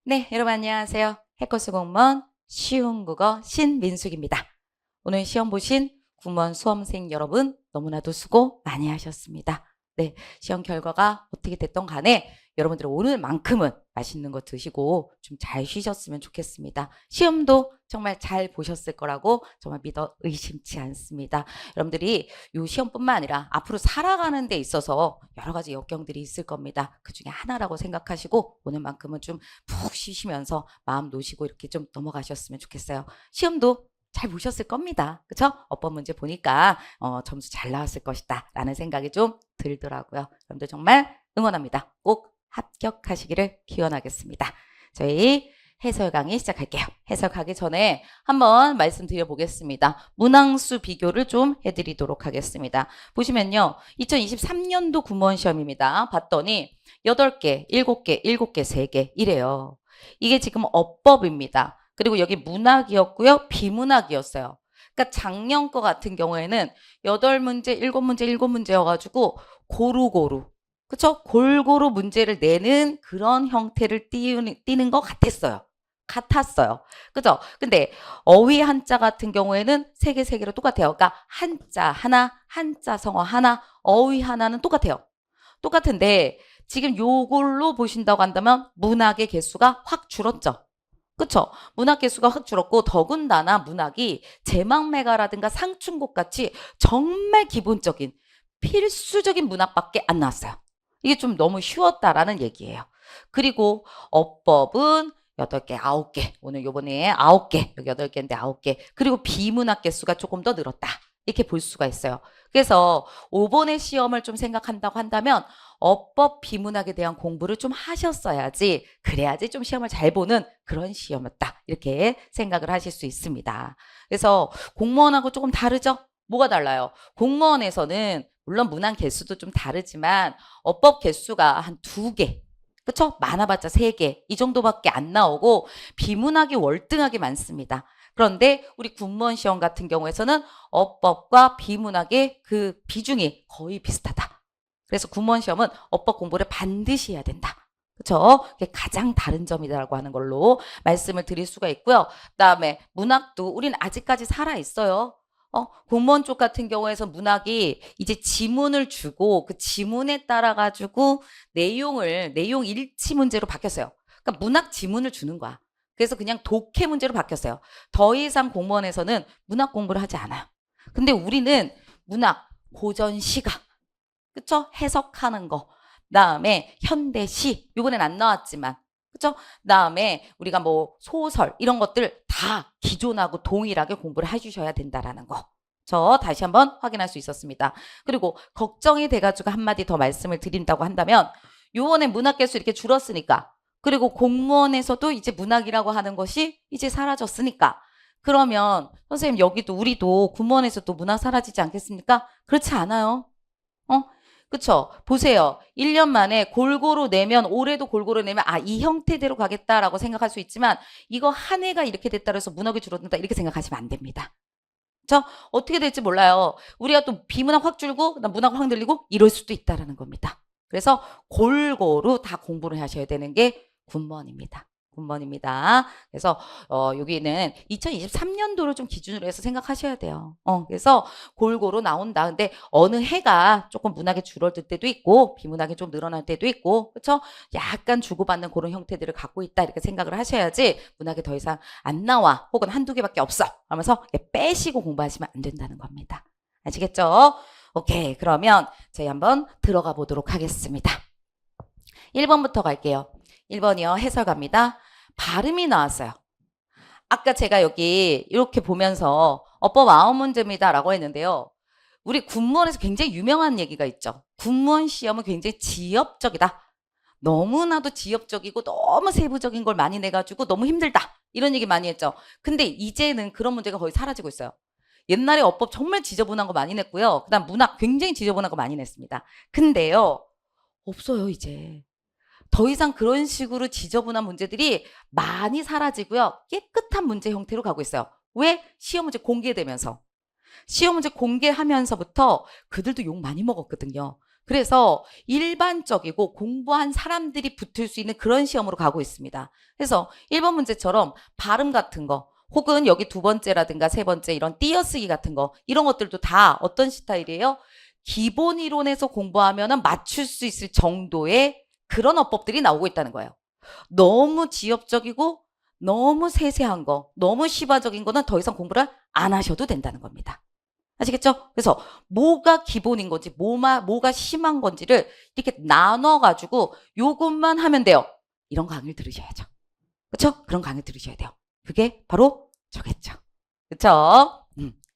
네, 여러분 안녕하세요. 해커스 공무원 쉬운 국어 신민숙입니다. 오늘 시험 보신 공무원 수험생 여러분 너무나도 수고 많이 하셨습니다. 네, 시험 결과가 어떻게 됐던 간에 여러분들 오늘만큼은 맛있는 거 드시고 좀 잘 쉬셨으면 좋겠습니다. 시험도 정말 잘 보셨을 거라고 정말 믿어 의심치 않습니다. 여러분들이 이 시험뿐만 아니라 앞으로 살아가는 데 있어서 여러 가지 역경들이 있을 겁니다. 그 중에 하나라고 생각하시고 오늘만큼은 좀 푹 쉬시면서 마음 놓으시고 이렇게 좀 넘어가셨으면 좋겠어요. 시험도 잘 보셨을 겁니다. 그쵸? 어법 문제 보니까 점수 잘 나왔을 것이다 라는 생각이 좀 들더라고요. 여러분들 정말 응원합니다. 꼭 합격하시기를 기원하겠습니다. 저희 해설 강의 시작할게요. 해석하기 전에 한번 말씀드려 보겠습니다. 문항수 비교를 좀 해드리도록 하겠습니다. 보시면요. 2023년도 군무원 시험입니다. 봤더니 8개, 7개, 7개, 3개 이래요. 이게 지금 어법입니다. 그리고 여기 문학이었고요. 비문학이었어요. 그러니까 작년 거 같은 경우에는 8문제, 7문제, 7문제여가지고 고루고루 그쵸? 골고루 문제를 내는 그런 형태를 띄는 것 같았어요. 그죠? 근데 어휘 한자 같은 경우에는 3개, 3개로 똑같아요. 그러니까 한자 하나, 한자 성어 하나, 어휘 하나는 똑같아요. 똑같은데 지금 요걸로 보신다고 한다면 문학의 개수가 확 줄었죠. 그쵸? 문학 개수가 확 줄었고 더군다나 문학이 제막매가라든가 상충곡 같이 정말 기본적인 필수적인 문학밖에 안 나왔어요. 이게 좀 너무 쉬웠다라는 얘기예요. 그리고 어법은 8개, 9개. 오늘 요번에 9개, 여기 8개인데 9개. 그리고 비문학 개수가 조금 더 늘었다. 이렇게 볼 수가 있어요. 그래서 5번의 시험을 좀 생각한다고 한다면 어법 비문학에 대한 공부를 좀 하셨어야지 그래야지 좀 시험을 잘 보는 그런 시험이었다. 이렇게 생각을 하실 수 있습니다. 그래서 공무원하고 조금 다르죠? 뭐가 달라요? 공무원에서는 물론 문항 개수도 좀 다르지만 어법 개수가 한 2개 그쵸? 많아봤자 3개 이 정도밖에 안 나오고 비문학이 월등하게 많습니다. 그런데 우리 군무원 시험 같은 경우에서는 어법과 비문학의 그 비중이 거의 비슷하다. 그래서 군무원 시험은 어법 공부를 반드시 해야 된다. 그렇죠? 그게 가장 다른 점이라고 하는 걸로 말씀을 드릴 수가 있고요. 그다음에 문학도 우린 아직까지 살아 있어요. 공무원 쪽 같은 경우에서 문학이 이제 지문을 주고 그 지문에 따라 가지고 내용 일치 문제로 바뀌었어요. 그러니까 문학 지문을 주는 거야. 그래서 그냥 독해 문제로 바뀌었어요. 더 이상 공무원에서는 문학 공부를 하지 않아요. 근데 우리는 문학, 고전 시가, 그쵸? 해석하는 거. 그다음에 현대시, 요번엔 안 나왔지만, 그쵸? 그다음에 우리가 뭐 소설 이런 것들 다 기존하고 동일하게 공부를 해주셔야 된다라는 거. 저 다시 한번 확인할 수 있었습니다. 그리고 걱정이 돼가지고 한마디 더 말씀을 드린다고 한다면 요번에 문학 개수 이렇게 줄었으니까 그리고 공무원에서도 이제 문학이라고 하는 것이 이제 사라졌으니까 그러면 선생님 여기도 우리도 군무원에서도 문학 사라지지 않겠습니까? 그렇지 않아요. 그쵸? 보세요. 1년 만에 골고루 내면 올해도 골고루 내면 이 형태대로 가겠다라고 생각할 수 있지만 이거 한 해가 이렇게 됐다 그래서 문학이 줄어든다 이렇게 생각하시면 안 됩니다. 그쵸? 어떻게 될지 몰라요. 우리가 또 비문학 확 줄고 문학 확 늘리고 이럴 수도 있다라는 겁니다. 그래서 골고루 다 공부를 하셔야 되는 게 군무원입니다. 군무원입니다. 그래서 여기는 2023년도를 좀 기준으로 해서 생각하셔야 돼요. 그래서 골고루 나온다. 근데 어느 해가 조금 문학이 줄어들 때도 있고 비문학이 좀 늘어날 때도 있고 그렇죠? 약간 주고받는 그런 형태들을 갖고 있다 이렇게 생각을 하셔야지 문학이 더 이상 안 나와 혹은 한두 개밖에 없어 하면서 빼시고 공부하시면 안 된다는 겁니다. 아시겠죠? 오케이. 그러면 저희 한번 들어가 보도록 하겠습니다. 1번부터 갈게요. 1번이요. 해설 갑니다. 발음이 나왔어요. 아까 제가 여기 이렇게 보면서 어법 9문제입니다 라고 했는데요. 우리 군무원에서 굉장히 유명한 얘기가 있죠. 군무원 시험은 굉장히 지엽적이다. 너무나도 지엽적이고 너무 세부적인 걸 많이 내가지고 너무 힘들다. 이런 얘기 많이 했죠. 근데 이제는 그런 문제가 거의 사라지고 있어요. 옛날에 어법 정말 지저분한 거 많이 냈고요. 그다음 문학 굉장히 지저분한 거 많이 냈습니다. 근데요. 없어요 이제. 더 이상 그런 식으로 지저분한 문제들이 많이 사라지고요. 깨끗한 문제 형태로 가고 있어요. 왜? 시험 문제 공개되면서. 시험 문제 공개하면서부터 그들도 욕 많이 먹었거든요. 그래서 일반적이고 공부한 사람들이 붙을 수 있는 그런 시험으로 가고 있습니다. 그래서 1번 문제처럼 발음 같은 거 혹은 여기 두 번째라든가 세 번째 이런 띄어쓰기 같은 거 이런 것들도 다 어떤 스타일이에요? 기본 이론에서 공부하면 맞출 수 있을 정도의 그런 어법들이 나오고 있다는 거예요. 너무 지엽적이고 너무 세세한 거, 너무 시바적인 거는 더 이상 공부를 안 하셔도 된다는 겁니다. 아시겠죠? 그래서 뭐가 기본인 건지 뭐가 심한 건지를 이렇게 나눠가지고 요것만 하면 돼요. 이런 강의를 들으셔야죠. 그렇죠? 그런 강의를 들으셔야 돼요. 그게 바로 저겠죠. 그렇죠?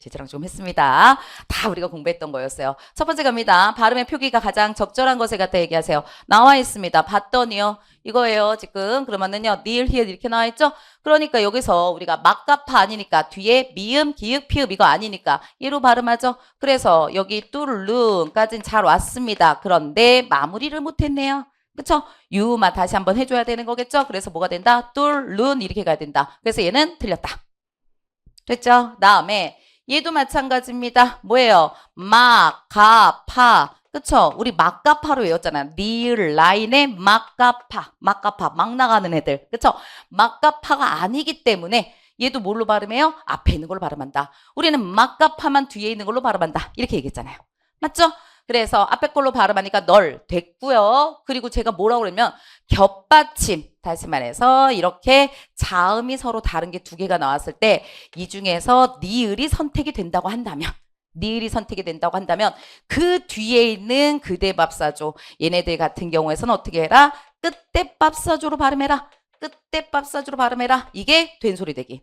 제자랑 좀 했습니다. 다 우리가 공부했던 거였어요. 첫 번째 갑니다. 발음의 표기가 가장 적절한 것에 갖다 얘기하세요. 나와 있습니다. 봤더니요. 이거예요. 지금 그러면은요. near, here 이렇게 나와 있죠? 그러니까 여기서 우리가 막가파 아니니까 뒤에 미음, 기읍, 피읍 이거 아니니까 얘로 발음하죠. 그래서 여기 뚜르lun까지는 잘 왔습니다. 그런데 마무리를 못했네요. 그쵸? 유만 다시 한번 해줘야 되는 거겠죠? 그래서 뭐가 된다? 뚜르룬 이렇게 가야 된다. 그래서 얘는 틀렸다. 됐죠? 다음에 얘도 마찬가지입니다. 뭐예요? 마가파. 그쵸? 우리 막가파로 외웠잖아요. 니을 라인에 막가파. 막 나가는 애들. 그쵸? 막가파가 아니기 때문에 얘도 뭘로 발음해요? 앞에 있는 걸로 발음한다. 우리는 막가파만 뒤에 있는 걸로 발음한다. 이렇게 얘기했잖아요. 맞죠? 그래서 앞에 걸로 발음하니까 널 됐고요. 그리고 제가 뭐라고 그러면 겹받침. 다시 말해서 이렇게 자음이 서로 다른 게 두 개가 나왔을 때 이 중에서 니을이 선택이 된다고 한다면 그 뒤에 있는 그대밥사조 얘네들 같은 경우에서는 어떻게 해라? 끝대밥사조로 발음해라. 끝대밥사조로 발음해라. 이게 된소리 되기.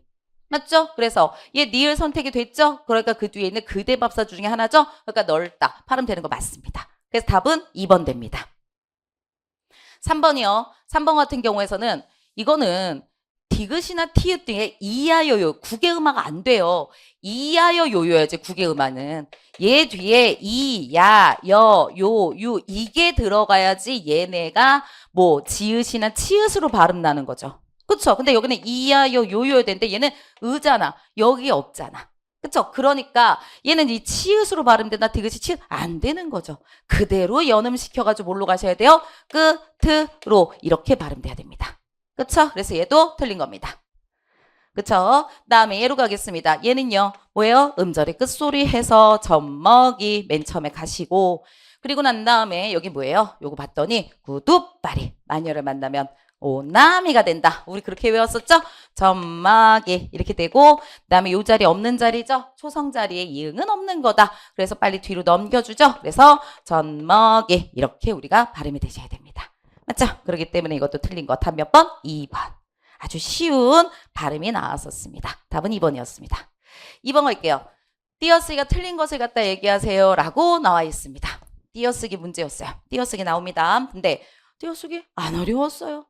맞죠? 그래서 얘 니을 선택이 됐죠? 그러니까 그 뒤에 있는 그대밥사조 중에 하나죠? 그러니까 넓다. 발음되는 거 맞습니다. 그래서 답은 2번 됩니다. 3번이요. 3번 같은 경우에서는 이거는 디귿이나 티읕 등의 이하여요. 국외음화가 안 돼요. 이하여요여야지 국외음화는. 얘 뒤에 이, 야, 여, 요, 유 이게 들어가야지 얘네가 뭐 지읒이나 치읒으로 발음 나는 거죠. 그쵸? 근데 여기는 이하여 요요야 되는데 얘는 의잖아. 여기 없잖아. 그쵸? 그러니까 얘는 이 치읒으로 발음된다. 디귿이 치읒 안 되는 거죠. 그대로 연음시켜가지고 뭘로 가셔야 돼요? 끝으로 이렇게 발음돼야 됩니다. 그쵸? 그래서 얘도 틀린 겁니다. 그쵸? 다음에 얘로 가겠습니다. 얘는요. 뭐예요? 음절의 끝소리 해서 젖먹이 맨 처음에 가시고 그리고 난 다음에 여기 뭐예요? 요거 봤더니 구두발이 마녀를 만나면 오나미가 된다. 우리 그렇게 외웠었죠? 점막이 이렇게 되고 그다음에 요 자리 없는 자리죠? 초성 자리에 이응은 없는 거다. 그래서 빨리 뒤로 넘겨주죠. 그래서 점막이 이렇게 우리가 발음이 되셔야 됩니다. 맞죠? 그렇기 때문에 이것도 틀린 거 답 몇 번? 2번. 아주 쉬운 발음이 나왔었습니다. 답은 2번이었습니다. 2번 갈게요. 띄어쓰기가 틀린 것을 갖다 얘기하세요 라고 나와 있습니다. 띄어쓰기 문제였어요. 띄어쓰기 나옵니다. 근데 띄어쓰기 안 어려웠어요.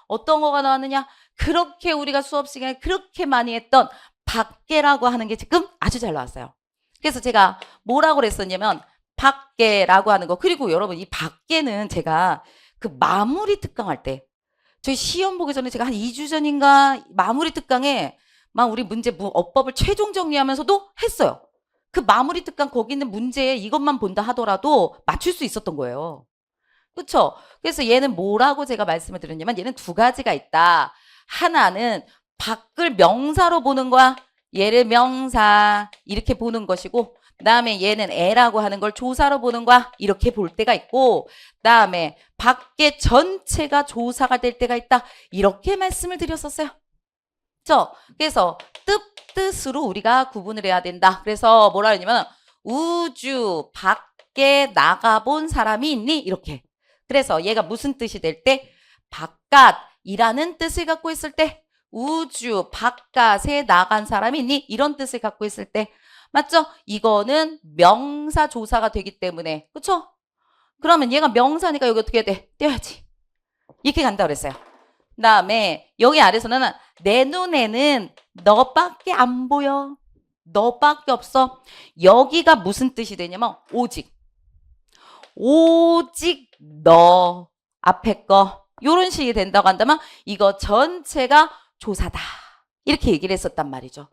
어떤 거가 나왔느냐? 그렇게 우리가 수업 시간에 그렇게 많이 했던 밖에라고 하는 게 지금 아주 잘 나왔어요. 그래서 제가 뭐라고 그랬었냐면 밖에라고 하는 거. 그리고 여러분 이 밖에는 제가 그 마무리 특강할 때 저희 시험 보기 전에 제가 한 2주 전인가 마무리 특강에 막 우리 문제 어법을 최종 정리하면서도 했어요. 그 마무리 특강 거기 있는 문제에 이것만 본다 하더라도 맞출 수 있었던 거예요. 그렇죠? 그래서 얘는 뭐라고 제가 말씀을 드렸냐면 얘는 두 가지가 있다. 하나는 밖을 명사로 보는 거야. 얘를 명사 이렇게 보는 것이고 그다음에 얘는 애라고 하는 걸 조사로 보는 거야. 이렇게 볼 때가 있고 그다음에 밖에 전체가 조사가 될 때가 있다. 이렇게 말씀을 드렸었어요. 그렇죠? 그래서 뜻으로 우리가 구분을 해야 된다. 그래서 뭐라 하냐면 우주 밖에 나가본 사람이 있니? 이렇게. 그래서 얘가 무슨 뜻이 될 때 바깥이라는 뜻을 갖고 있을 때 우주 바깥에 나간 사람이 있니? 이런 뜻을 갖고 있을 때 맞죠? 이거는 명사 조사가 되기 때문에 그렇죠? 그러면 얘가 명사니까 여기 어떻게 해야 돼? 떼어야지. 이렇게 간다 그랬어요. 그다음에 여기 아래서는 내 눈에는 너밖에 안 보여. 너밖에 없어. 여기가 무슨 뜻이 되냐면 오직. 오직 너 앞에 거 요런 식이 된다고 한다면 이거 전체가 조사다. 이렇게 얘기를 했었단 말이죠.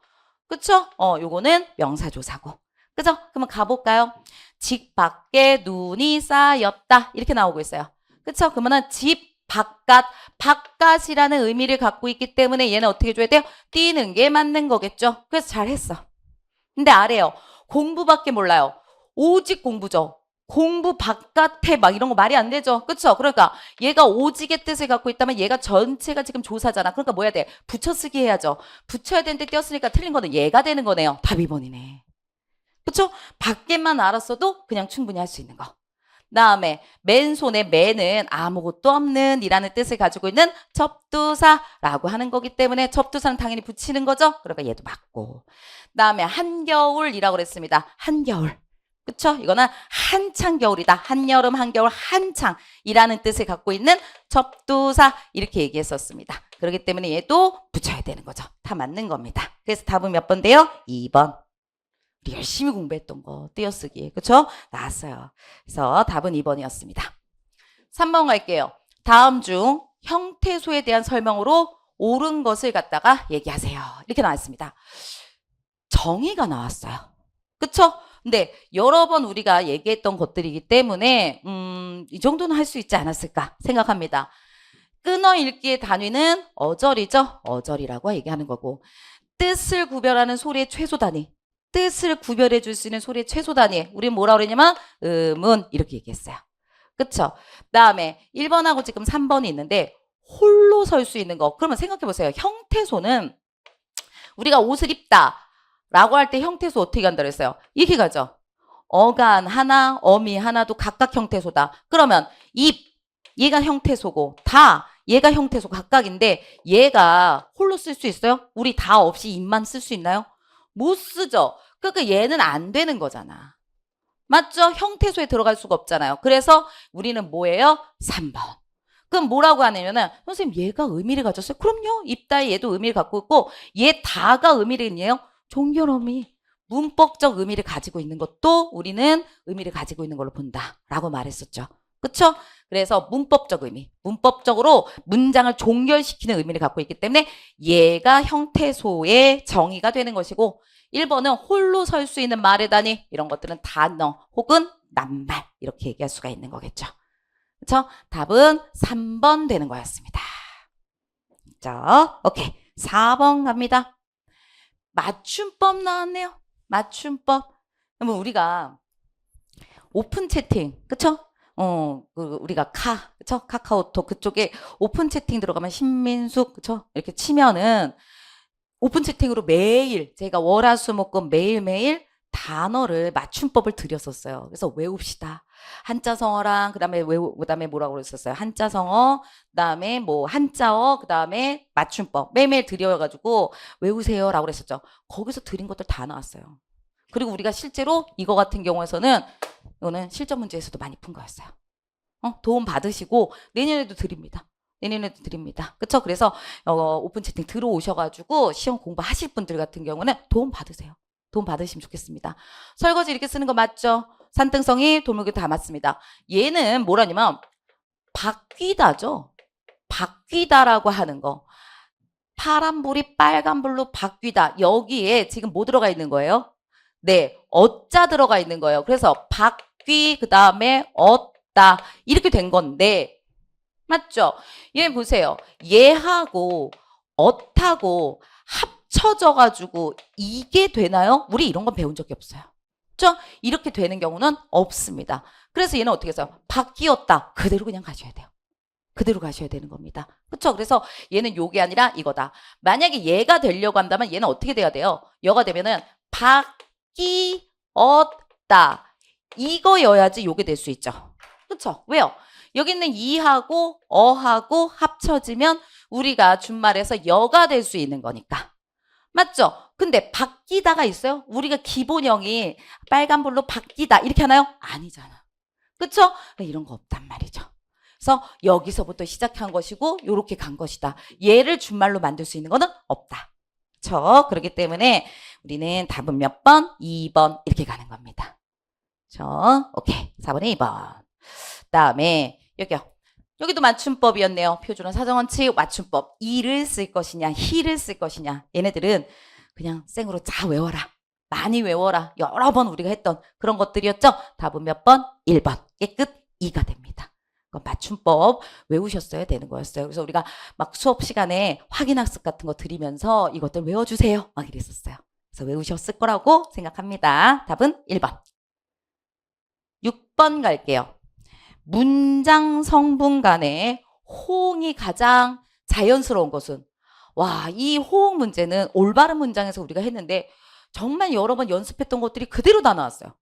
그쵸? 요거는 명사조사고. 그죠? 그러면 가볼까요? 집 밖에 눈이 쌓였다. 이렇게 나오고 있어요. 그쵸? 그러면은 집 바깥, 바깥이라는 의미를 갖고 있기 때문에 얘는 어떻게 줘야 돼요? 띄는 게 맞는 거겠죠? 그래서 잘했어. 근데 아래요. 공부밖에 몰라요. 오직 공부죠. 공부 바깥에 막 이런 거 말이 안 되죠. 그쵸? 그러니까 얘가 오직의 뜻을 갖고 있다면 얘가 전체가 지금 조사잖아. 그러니까 뭐 해야 돼? 붙여쓰기 해야죠. 붙여야 되는데 띄었으니까 틀린 거는 얘가 되는 거네요. 답 2번이네. 그쵸? 밖에만 알았어도 그냥 충분히 할 수 있는 거. 다음에 맨손에 맨은 아무것도 없는 이라는 뜻을 가지고 있는 접두사라고 하는 거기 때문에 접두사는 당연히 붙이는 거죠. 그러니까 얘도 맞고. 다음에 한겨울이라고 그랬습니다. 한겨울. 그쵸? 이거는 한창 겨울이다. 한여름, 한겨울, 한창이라는 뜻을 갖고 있는 접두사 이렇게 얘기했었습니다. 그렇기 때문에 얘도 붙여야 되는 거죠. 다 맞는 겁니다. 그래서 답은 몇 번 돼요? 2번. 우리 열심히 공부했던 거 띄어쓰기 그쵸? 나왔어요. 그래서 답은 2번이었습니다. 3번 갈게요. 다음 중 형태소에 대한 설명으로 옳은 것을 갖다가 얘기하세요. 이렇게 나왔습니다. 정의가 나왔어요. 그쵸? 근데 여러 번 우리가 얘기했던 것들이기 때문에 이 정도는 할 수 있지 않았을까 생각합니다. 끊어읽기의 단위는 어절이죠. 어절이라고 얘기하는 거고 뜻을 구별하는 소리의 최소 단위 뜻을 구별해 줄 수 있는 소리의 최소 단위 우린 뭐라 그러냐면 음운 이렇게 얘기했어요. 그쵸? 다음에 1번하고 지금 3번이 있는데 홀로 설 수 있는 거 그러면 생각해 보세요. 형태소는 우리가 옷을 입다 라고 할 때 형태소 어떻게 간다 그랬어요? 이렇게 가죠. 어간 하나, 어미 하나도 각각 형태소다. 그러면 입, 얘가 형태소고 다, 얘가 형태소 각각인데 얘가 홀로 쓸 수 있어요? 우리 다 없이 입만 쓸 수 있나요? 못 쓰죠. 그러니까 얘는 안 되는 거잖아. 맞죠? 형태소에 들어갈 수가 없잖아요. 그래서 우리는 뭐예요? 3번. 그럼 뭐라고 하냐면은 선생님 얘가 의미를 가졌어요? 그럼요. 입다에 얘도 의미를 갖고 있고 얘 다가 의미를 있네요. 종결어미 문법적 의미를 가지고 있는 것도 우리는 의미를 가지고 있는 걸로 본다라고 말했었죠. 그쵸? 그래서 문법적 의미, 문법적으로 문장을 종결시키는 의미를 갖고 있기 때문에 얘가 형태소의 정의가 되는 것이고 1번은 홀로 설 수 있는 말의 단위 이런 것들은 단어 혹은 낱말 이렇게 얘기할 수가 있는 거겠죠. 그쵸? 답은 3번 되는 거였습니다. 자, 오케이. 4번 갑니다. 맞춤법 나왔네요. 맞춤법. 그러면 우리가 오픈 채팅, 그쵸? 우리가 그쵸? 카카오톡 그쪽에 오픈 채팅 들어가면 신민숙, 그쵸? 이렇게 치면은 오픈 채팅으로 매일 제가 월화수목금 매일매일 단어를 맞춤법을 드렸었어요. 그래서 외웁시다. 한자성어랑 그다음에 뭐라고 그랬었어요? 한자성어, 그다음에 뭐 한자어, 그다음에 맞춤법 매일매일 드려가지고 외우세요라고 그랬었죠. 거기서 드린 것들 다 나왔어요. 그리고 우리가 실제로 이거 같은 경우에서는 이거는 실전 문제에서도 많이 푼 거였어요. 도움 받으시고 내년에도 드립니다. 내년에도 드립니다. 그쵸? 그래서 오픈 채팅 들어오셔가지고 시험 공부하실 분들 같은 경우는 도움 받으세요. 도움 받으시면 좋겠습니다. 설거지 이렇게 쓰는 거 맞죠? 산등성이 돌무게 다 맞습니다. 얘는 뭐라냐면 바뀌다죠. 바뀌다라고 하는 거. 파란불이 빨간불로 바뀌다. 여기에 지금 뭐 들어가 있는 거예요? 네, 어자 들어가 있는 거예요. 그래서 바뀌 그 다음에 얻다 이렇게 된 건데 맞죠? 얘 보세요. 얘하고 얻하고 합쳐져 가지고 이게 되나요? 우리 이런 건 배운 적이 없어요. 그렇죠? 이렇게 되는 경우는 없습니다. 그래서 얘는 어떻게 해서 바뀌었다. 그대로 그냥 가셔야 돼요. 그대로 가셔야 되는 겁니다. 그렇죠? 그래서 얘는 요게 아니라 이거다. 만약에 얘가 되려고 한다면 얘는 어떻게 돼야 돼요? 여가 되면은 바뀌었다. 이거여야지 요게 될 수 있죠. 그렇죠? 왜요? 여기 있는 이하고 어하고 합쳐지면 우리가 준말에서 여가 될 수 있는 거니까. 맞죠? 근데 바뀌다가 있어요? 우리가 기본형이 빨간불로 바뀌다 이렇게 하나요? 아니잖아. 그렇죠? 이런 거 없단 말이죠. 그래서 여기서부터 시작한 것이고 이렇게 간 것이다. 얘를 준말로 만들 수 있는 거는 없다. 그렇죠? 그렇기 때문에 우리는 답은 몇 번? 2번 이렇게 가는 겁니다. 그렇죠? 오케이. 4번에 2번. 다음에 여기요. 여기도 맞춤법이었네요. 표준어 사정원칙 맞춤법. 이를 쓸 것이냐, 히를 쓸 것이냐. 얘네들은 그냥 생으로 다 외워라. 많이 외워라. 여러 번 우리가 했던 그런 것들이었죠. 답은 몇 번? 1번. 깨끗 2가 됩니다. 맞춤법 외우셨어야 되는 거였어요. 그래서 우리가 막 수업 시간에 확인학습 같은 거 드리면서 이것들 외워주세요. 막 이랬었어요. 그래서 외우셨을 거라고 생각합니다. 답은 1번. 6번 갈게요. 문장 성분 간의 호응이 가장 자연스러운 것은, 와, 이 호응 문제는 올바른 문장에서 우리가 했는데 정말 여러 번 연습했던 것들이 그대로 다 나왔어요.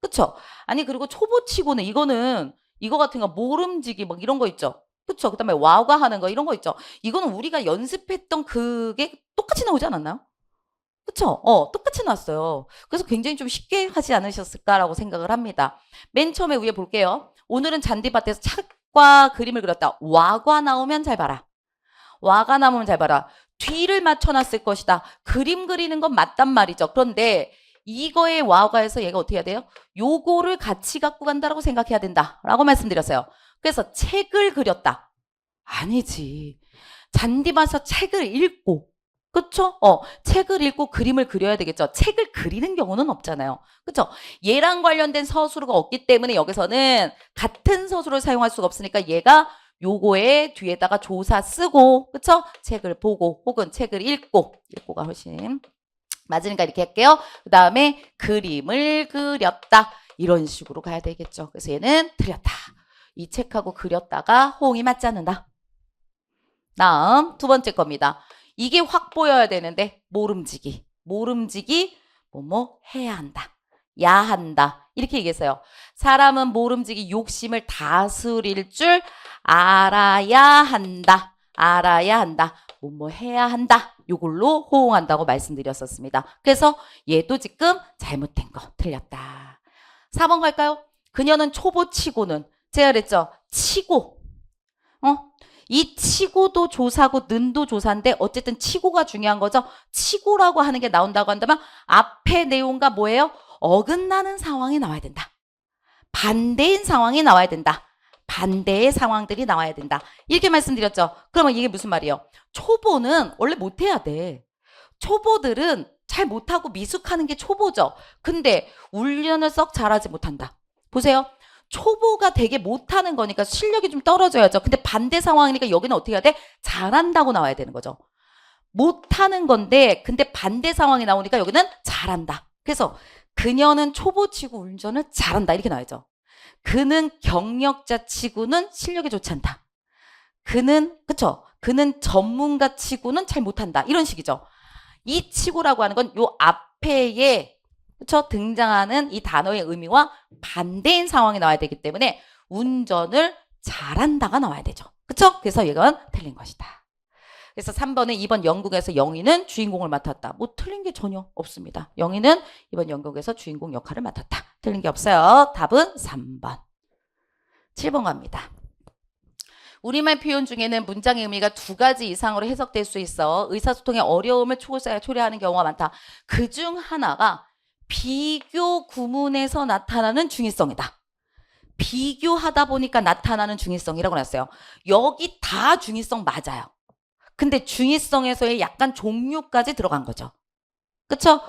그쵸? 아니, 그리고 초보치고는 이거는 이거 같은 거 모름지기 막 이런 거 있죠. 그쵸? 그 다음에 와가 하는 거 이런 거 있죠. 이거는 우리가 연습했던 그게 똑같이 나오지 않았나요? 그쵸? 똑같이 나왔어요. 그래서 굉장히 좀 쉽게 하지 않으셨을까라고 생각을 합니다. 맨 처음에 위에 볼게요. 오늘은 잔디밭에서 책과 그림을 그렸다. 와가 나오면 잘 봐라. 와가 나오면 잘 봐라. 뒤를 맞춰놨을 것이다. 그림 그리는 건 맞단 말이죠. 그런데 이거의 와가에서 얘가 어떻게 해야 돼요? 요거를 같이 갖고 간다라고 생각해야 된다라고 말씀드렸어요. 그래서 책을 그렸다. 아니지. 잔디밭에서 책을 읽고, 그쵸? 책을 읽고 그림을 그려야 되겠죠. 책을 그리는 경우는 없잖아요. 그쵸? 얘랑 관련된 서술어가 없기 때문에 여기서는 같은 서술어를 사용할 수가 없으니까 얘가 요거에 뒤에다가 조사 쓰고, 그쵸? 책을 보고 혹은 책을 읽고가 훨씬 맞으니까 이렇게 할게요. 그 다음에 그림을 그렸다. 이런 식으로 가야 되겠죠. 그래서 얘는 틀렸다. 이 책하고 그렸다가 호응이 맞지 않는다. 다음 두 번째 겁니다. 이게 확 보여야 되는데 모름지기. 모름지기 뭐뭐 해야 한다. 야한다. 이렇게 얘기했어요. 사람은 모름지기 욕심을 다스릴 줄 알아야 한다. 알아야 한다. 뭐뭐 해야 한다. 요걸로 호응한다고 말씀드렸었습니다. 그래서 얘도 지금 잘못된 거 틀렸다. 4번 갈까요? 그녀는 초보치고는 제가 그랬죠. 치고 이 치고도 조사고 는도 조사인데 어쨌든 치고가 중요한 거죠. 치고라고 하는 게 나온다고 한다면 앞에 내용과 뭐예요? 어긋나는 상황이 나와야 된다. 반대인 상황이 나와야 된다. 반대의 상황들이 나와야 된다. 이렇게 말씀드렸죠. 그러면 이게 무슨 말이에요? 초보는 원래 못해야 돼. 초보들은 잘 못하고 미숙하는 게 초보죠. 근데 훈련을 썩 잘하지 못한다. 보세요. 초보가 되게 못하는 거니까 실력이 좀 떨어져야죠. 근데 반대 상황이니까 여기는 어떻게 해야 돼? 잘한다고 나와야 되는 거죠. 못하는 건데 근데 반대 상황이 나오니까 여기는 잘한다. 그래서 그녀는 초보치고 운전을 잘한다. 이렇게 나와야죠. 그는 경력자 치고는 실력이 좋지 않다. 그는 그쵸? 그는 전문가 치고는 잘 못한다. 이런 식이죠. 이 치고라고 하는 건 요 앞에에 그쵸? 등장하는 이 단어의 의미와 반대인 상황이 나와야 되기 때문에 운전을 잘한다가 나와야 되죠. 그쵸? 그래서 이건 틀린 것이다. 그래서 3번은 이번 영국에서 영희는 주인공을 맡았다. 뭐 틀린 게 전혀 없습니다. 영희는 이번 영국에서 주인공 역할을 맡았다. 틀린 게 없어요. 답은 3번. 7번 갑니다. 우리말 표현 중에는 문장의 의미가 2가지 이상으로 해석될 수 있어 의사소통에 어려움을 초래하는 경우가 많다. 그중 하나가 비교 구문에서 나타나는 중의성이다. 비교하다 보니까 나타나는 중의성이라고 했어요. 여기 다 중의성 맞아요. 근데 중의성에서의 약간 종류까지 들어간 거죠. 그쵸?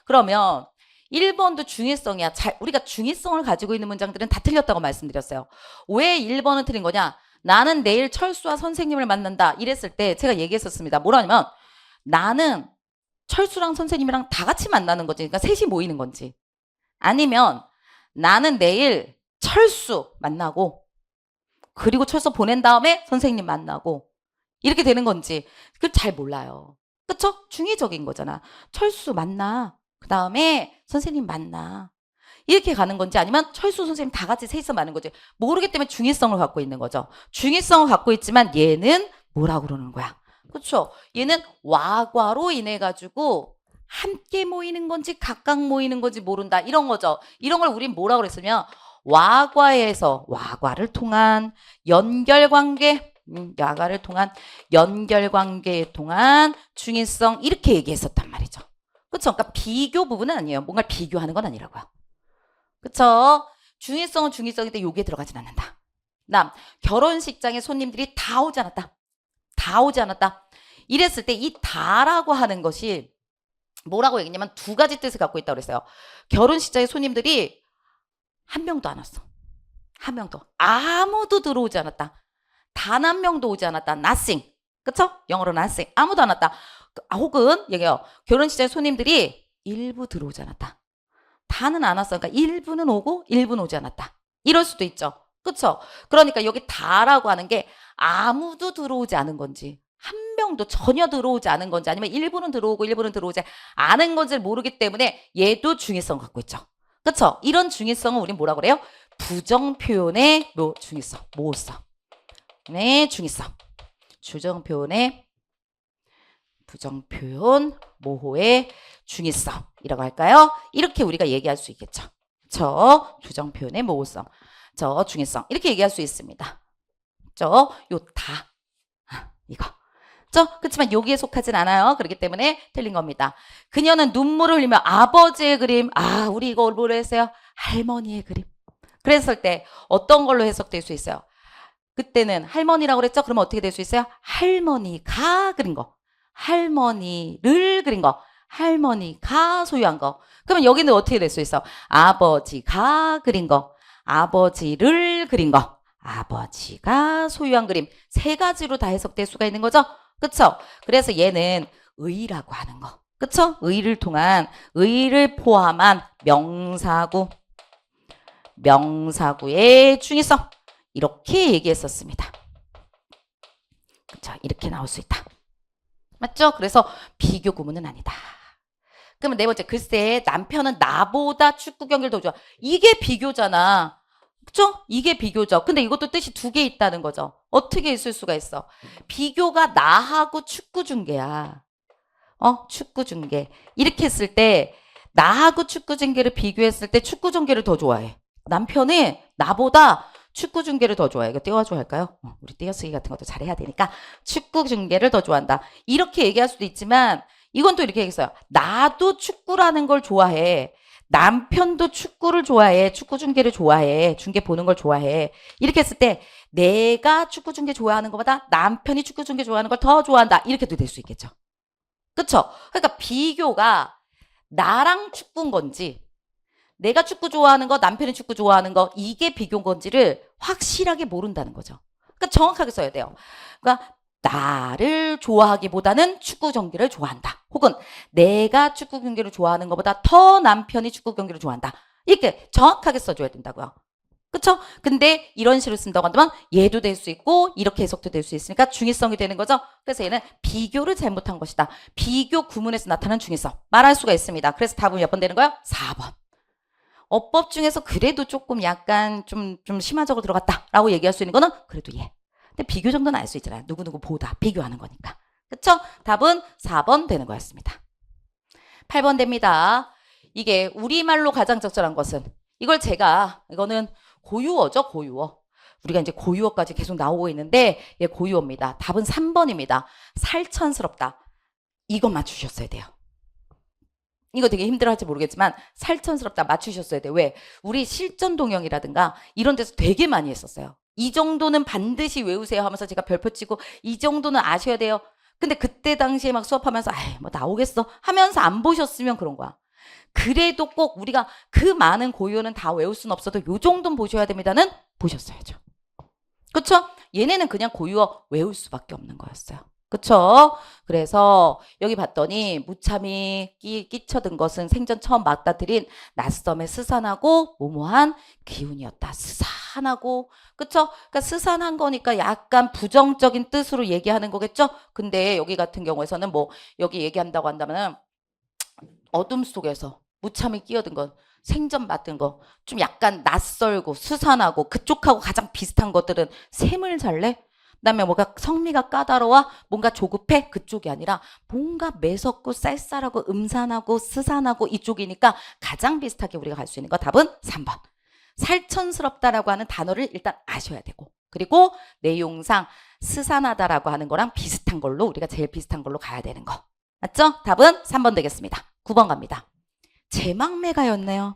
그러면 1번도 중의성이야. 우리가 중의성을 가지고 있는 문장들은 다 틀렸다고 말씀드렸어요. 왜 1번은 틀린 거냐? 나는 내일 철수와 선생님을 만난다. 이랬을 때 제가 얘기했었습니다. 뭐라냐면 나는 철수랑 선생님이랑 다 같이 만나는 거지. 그러니까 셋이 모이는 건지. 아니면 나는 내일 철수 만나고 그리고 철수 보낸 다음에 선생님 만나고 이렇게 되는 건지 그걸 잘 몰라요. 그쵸? 중의적인 거잖아. 철수 만나. 그 다음에 선생님 만나. 이렇게 가는 건지 아니면 철수 선생님 다 같이 셋이서 만나는 거지. 모르기 때문에 중의성을 갖고 있는 거죠. 중의성을 갖고 있지만 얘는 뭐라고 그러는 거야? 그렇죠? 얘는 와과로 인해 가지고 함께 모이는 건지 각각 모이는 건지 모른다. 이런 거죠. 이런 걸 우린 뭐라고 그랬으면 와과에서 와과를 통한 연결관계 야가를 통한 연결관계에 통한 중의성 이렇게 얘기했었단 말이죠. 그렇죠? 그러니까 비교 부분은 아니에요. 뭔가 비교하는 건 아니라고요. 그렇죠? 중의성은 중의성인데 여기에 들어가진 않는다. 결혼식장에 손님들이 다 오지 않았다. 다 오지 않았다. 이랬을 때 이 다라고 하는 것이 뭐라고 얘기했냐면 두 가지 뜻을 갖고 있다고 그랬어요. 결혼식장에 손님들이 한 명도 안 왔어. 한 명도. 아무도 들어오지 않았다. 단 한 명도 오지 않았다. nothing. 그쵸? 영어로 nothing. 아무도 안 왔다. 혹은 얘기해요. 결혼식장에 손님들이 일부 들어오지 않았다. 다는 안 왔어. 그러니까 일부는 오고 일부는 오지 않았다. 이럴 수도 있죠. 그쵸? 그러니까 여기 다라고 하는 게 아무도 들어오지 않은 건지 한 명도 전혀 들어오지 않은 건지 아니면 일부는 들어오고 일부는 들어오지 않은 건지를 모르기 때문에 얘도 중의성 갖고 있죠. 그쵸? 이런 중의성은 우린 뭐라고 그래요? 부정표현의 중의성, 모호성. 네, 중의성. 부정표현의 부정표현 모호의 중의성이라고 할까요? 이렇게 우리가 얘기할 수 있겠죠. 저 부정표현의 모호성, 저 중의성 이렇게 얘기할 수 있습니다. 저 요 다 이거. 그렇지만 여기에 속하진 않아요. 그렇기 때문에 틀린 겁니다. 그녀는 눈물을 흘리며 아버지의 그림, 우리 이거 뭐로 했어요? 할머니의 그림. 그랬을 때 어떤 걸로 해석될 수 있어요? 그때는 할머니라고 그랬죠? 그러면 어떻게 될 수 있어요? 할머니가 그린 거. 할머니를 그린 거. 할머니가 소유한 거. 그러면 여기는 어떻게 될 수 있어? 아버지가 그린 거. 아버지를 그린 거. 아버지가 소유한 그림. 세 가지로 다 해석될 수가 있는 거죠? 그쵸? 그래서 얘는 의라고 하는 거. 그쵸? 의를 통한, 의를 포함한 명사구. 명사구의 중의성. 이렇게 얘기했었습니다. 그쵸? 이렇게 나올 수 있다. 맞죠? 그래서 비교 구문은 아니다. 그러면 네 번째, 글쎄 남편은 나보다 축구 경기를 더 좋아. 이게 비교잖아. 그쵸? 이게 비교죠. 근데 이것도 뜻이 두 개 있다는 거죠. 어떻게 있을 수가 있어? 비교가 나하고 축구 중계야. 축구 중계. 이렇게 했을 때 나하고 축구 중계를 비교했을 때 축구 중계를 더 좋아해. 남편이 나보다 축구 중계를 더 좋아해. 이거 띄워줘 할까요? 우리 띄어쓰기 같은 것도 잘해야 되니까 축구 중계를 더 좋아한다. 이렇게 얘기할 수도 있지만 이건 또 이렇게 얘기했어요. 나도 축구라는 걸 좋아해. 남편도 축구를 좋아해. 축구 중계를 좋아해. 중계 보는 걸 좋아해. 이렇게 했을 때 내가 축구 중계 좋아하는 것보다 남편이 축구 중계 좋아하는 걸 더 좋아한다. 이렇게도 될 수 있겠죠. 그쵸? 그러니까 비교가 나랑 축구인 건지 내가 축구 좋아하는 거 남편이 축구 좋아하는 거 이게 비교인 건지를 확실하게 모른다는 거죠. 그러니까 정확하게 써야 돼요. 그러니까 나를 좋아하기보다는 축구 경기를 좋아한다. 혹은 내가 축구 경기를 좋아하는 것보다 더 남편이 축구 경기를 좋아한다. 이렇게 정확하게 써줘야 된다고요. 그쵸? 근데 이런 식으로 쓴다고 한다면 얘도 될 수 있고 이렇게 해석도 될 수 있으니까 중의성이 되는 거죠. 그래서 얘는 비교를 잘못한 것이다. 비교 구문에서 나타나는 중의성. 말할 수가 있습니다. 그래서 답은 몇 번 되는 거예요? 4번. 어법 중에서 그래도 조금 약간 좀 심화적으로 들어갔다라고 얘기할 수 있는 거는 그래도 얘. 근데 비교 정도는 알 수 있잖아요. 누구누구 보다 비교하는 거니까. 그쵸? 답은 4번 되는 거였습니다. 8번 됩니다. 이게 우리말로 가장 적절한 것은 이거는 고유어죠. 고유어. 우리가 이제 고유어까지 계속 나오고 있는데 얘 고유어입니다. 답은 3번입니다. 살천스럽다. 이거 맞추셨어야 돼요. 이거 되게 힘들어할지 모르겠지만 살천스럽다 맞추셨어야 돼. 왜? 우리 실전동영이라든가 이런 데서 되게 많이 했었어요. 이 정도는 반드시 외우세요 하면서 제가 별표 치고 이 정도는 아셔야 돼요. 근데 그때 당시에 막 수업하면서 뭐 나오겠어 하면서 안 보셨으면 그런 거야. 그래도 꼭 우리가 그 많은 고유어는 다 외울 수는 없어도 요 정도는 보셔야 됩니다는 보셨어야죠. 그쵸? 얘네는 그냥 고유어 외울 수밖에 없는 거였어요. 그쵸? 그래서 여기 봤더니 무참히 끼쳐든 것은 생전 처음 맞닥뜨린 낯섦의 스산하고 모모한 기운이었다. 스산하고 그쵸? 그러니까 스산한 거니까 약간 부정적인 뜻으로 얘기하는 거겠죠? 근데 여기 같은 경우에서는 뭐 여기 얘기한다고 한다면 어둠 속에서 무참히 끼어든 것 생전 맡은 거 좀 약간 낯설고 스산하고 그쪽하고 가장 비슷한 것들은 샘을 잘래? 그다음에 뭔가 성미가 까다로워 뭔가 조급해 그쪽이 아니라 뭔가 매섭고 쌀쌀하고 음산하고 스산하고 이쪽이니까 가장 비슷하게 우리가 갈 수 있는 거 답은 3번. 살천스럽다라고 하는 단어를 일단 아셔야 되고 그리고 내용상 스산하다라고 하는 거랑 비슷한 걸로 우리가 제일 비슷한 걸로 가야 되는 거. 맞죠? 답은 3번 되겠습니다. 9번 갑니다. 제망매가였네요.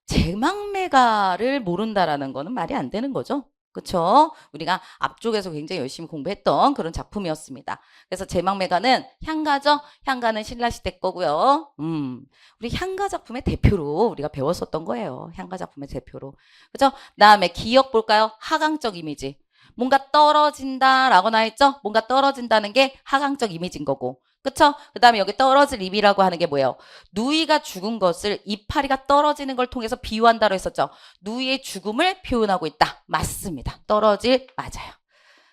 제망매가를 모른다라는 거는 말이 안 되는 거죠. 그쵸? 우리가 앞쪽에서 굉장히 열심히 공부했던 그런 작품이었습니다. 그래서 제막매가는 향가죠? 향가는 신라시대 거고요. 우리 향가 작품의 대표로 우리가 배웠었던 거예요. 향가 작품의 대표로. 그죠? 다음에 기억 볼까요? 하강적 이미지. 뭔가 떨어진다라고 나와있죠? 뭔가 떨어진다는 게 하강적 이미지인 거고. 그쵸? 그 다음에 여기 떨어질 입이라고 하는 게 뭐예요? 누이가 죽은 것을 이파리가 떨어지는 걸 통해서 비유한다고 했었죠. 누이의 죽음을 표현하고 있다. 맞습니다. 떨어질 맞아요.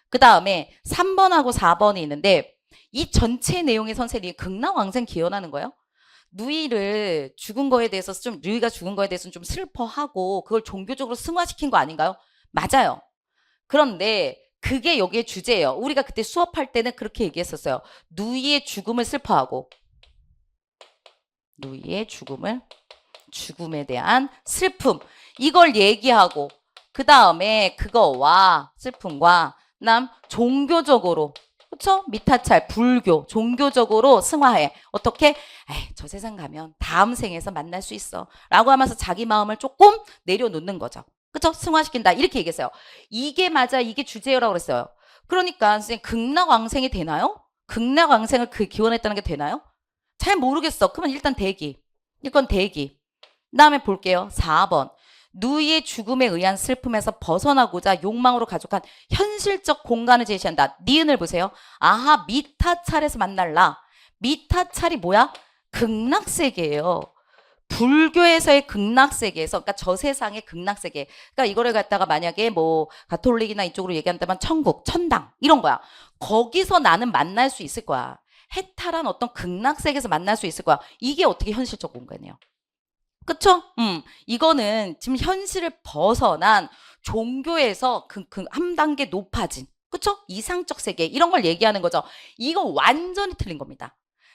그 다음에 3번하고 4번이 있는데 이 전체 내용의 선생님이 극락왕생 기원하는 거예요. 누이를 죽은 거에 대해서 좀 누이가 죽은 거에 대해서는 좀 슬퍼하고 그걸 종교적으로 승화시킨 거 아닌가요? 맞아요. 그런데 그게 여기에 주제예요. 우리가 그때 수업할 때는 그렇게 얘기했었어요. 누이의 죽음을 슬퍼하고 누이의 죽음에 대한 슬픔 이걸 얘기하고 그 다음에 그거와 슬픔과 그다음 종교적으로 그렇죠? 미타찰 불교 종교적으로 승화해. 어떻게? 에이, 저 세상 가면 다음 생에서 만날 수 있어 라고 하면서 자기 마음을 조금 내려놓는 거죠. 그쵸? 승화시킨다. 이렇게 얘기했어요. 이게 맞아. 이게 주제라고 그랬어요. 그러니까 선생님 극락왕생이 되나요? 극락왕생을 그 기원했다는 게 되나요? 잘 모르겠어. 그러면 일단 대기. 이건 대기. 다음에 볼게요. 4번. 누이의 죽음에 의한 슬픔에서 벗어나고자 욕망으로 가족한 현실적 공간을 제시한다. 니은을 보세요. 아하 미타찰에서 만날라. 미타찰이 뭐야? 극락세계예요. 불교에서의 극락세계에서 그러니까 저 세상의 극락세계 그러니까 이거를 갖다가 만약에 뭐 가톨릭이나 이쪽으로 얘기한다면 천국, 천당 이런 거야. 거기서 나는 만날 수 있을 거야. 해탈한 어떤 극락세계에서 만날 수 있을 거야. 이게 어떻게 현실적 공간이에요. 그쵸? 이거는 지금 현실을 벗어난 종교에서 한 단계 높아진 그쵸? 이상적 세계 이런 걸 얘기하는 거죠. 이거 완전히 틀린 겁니다.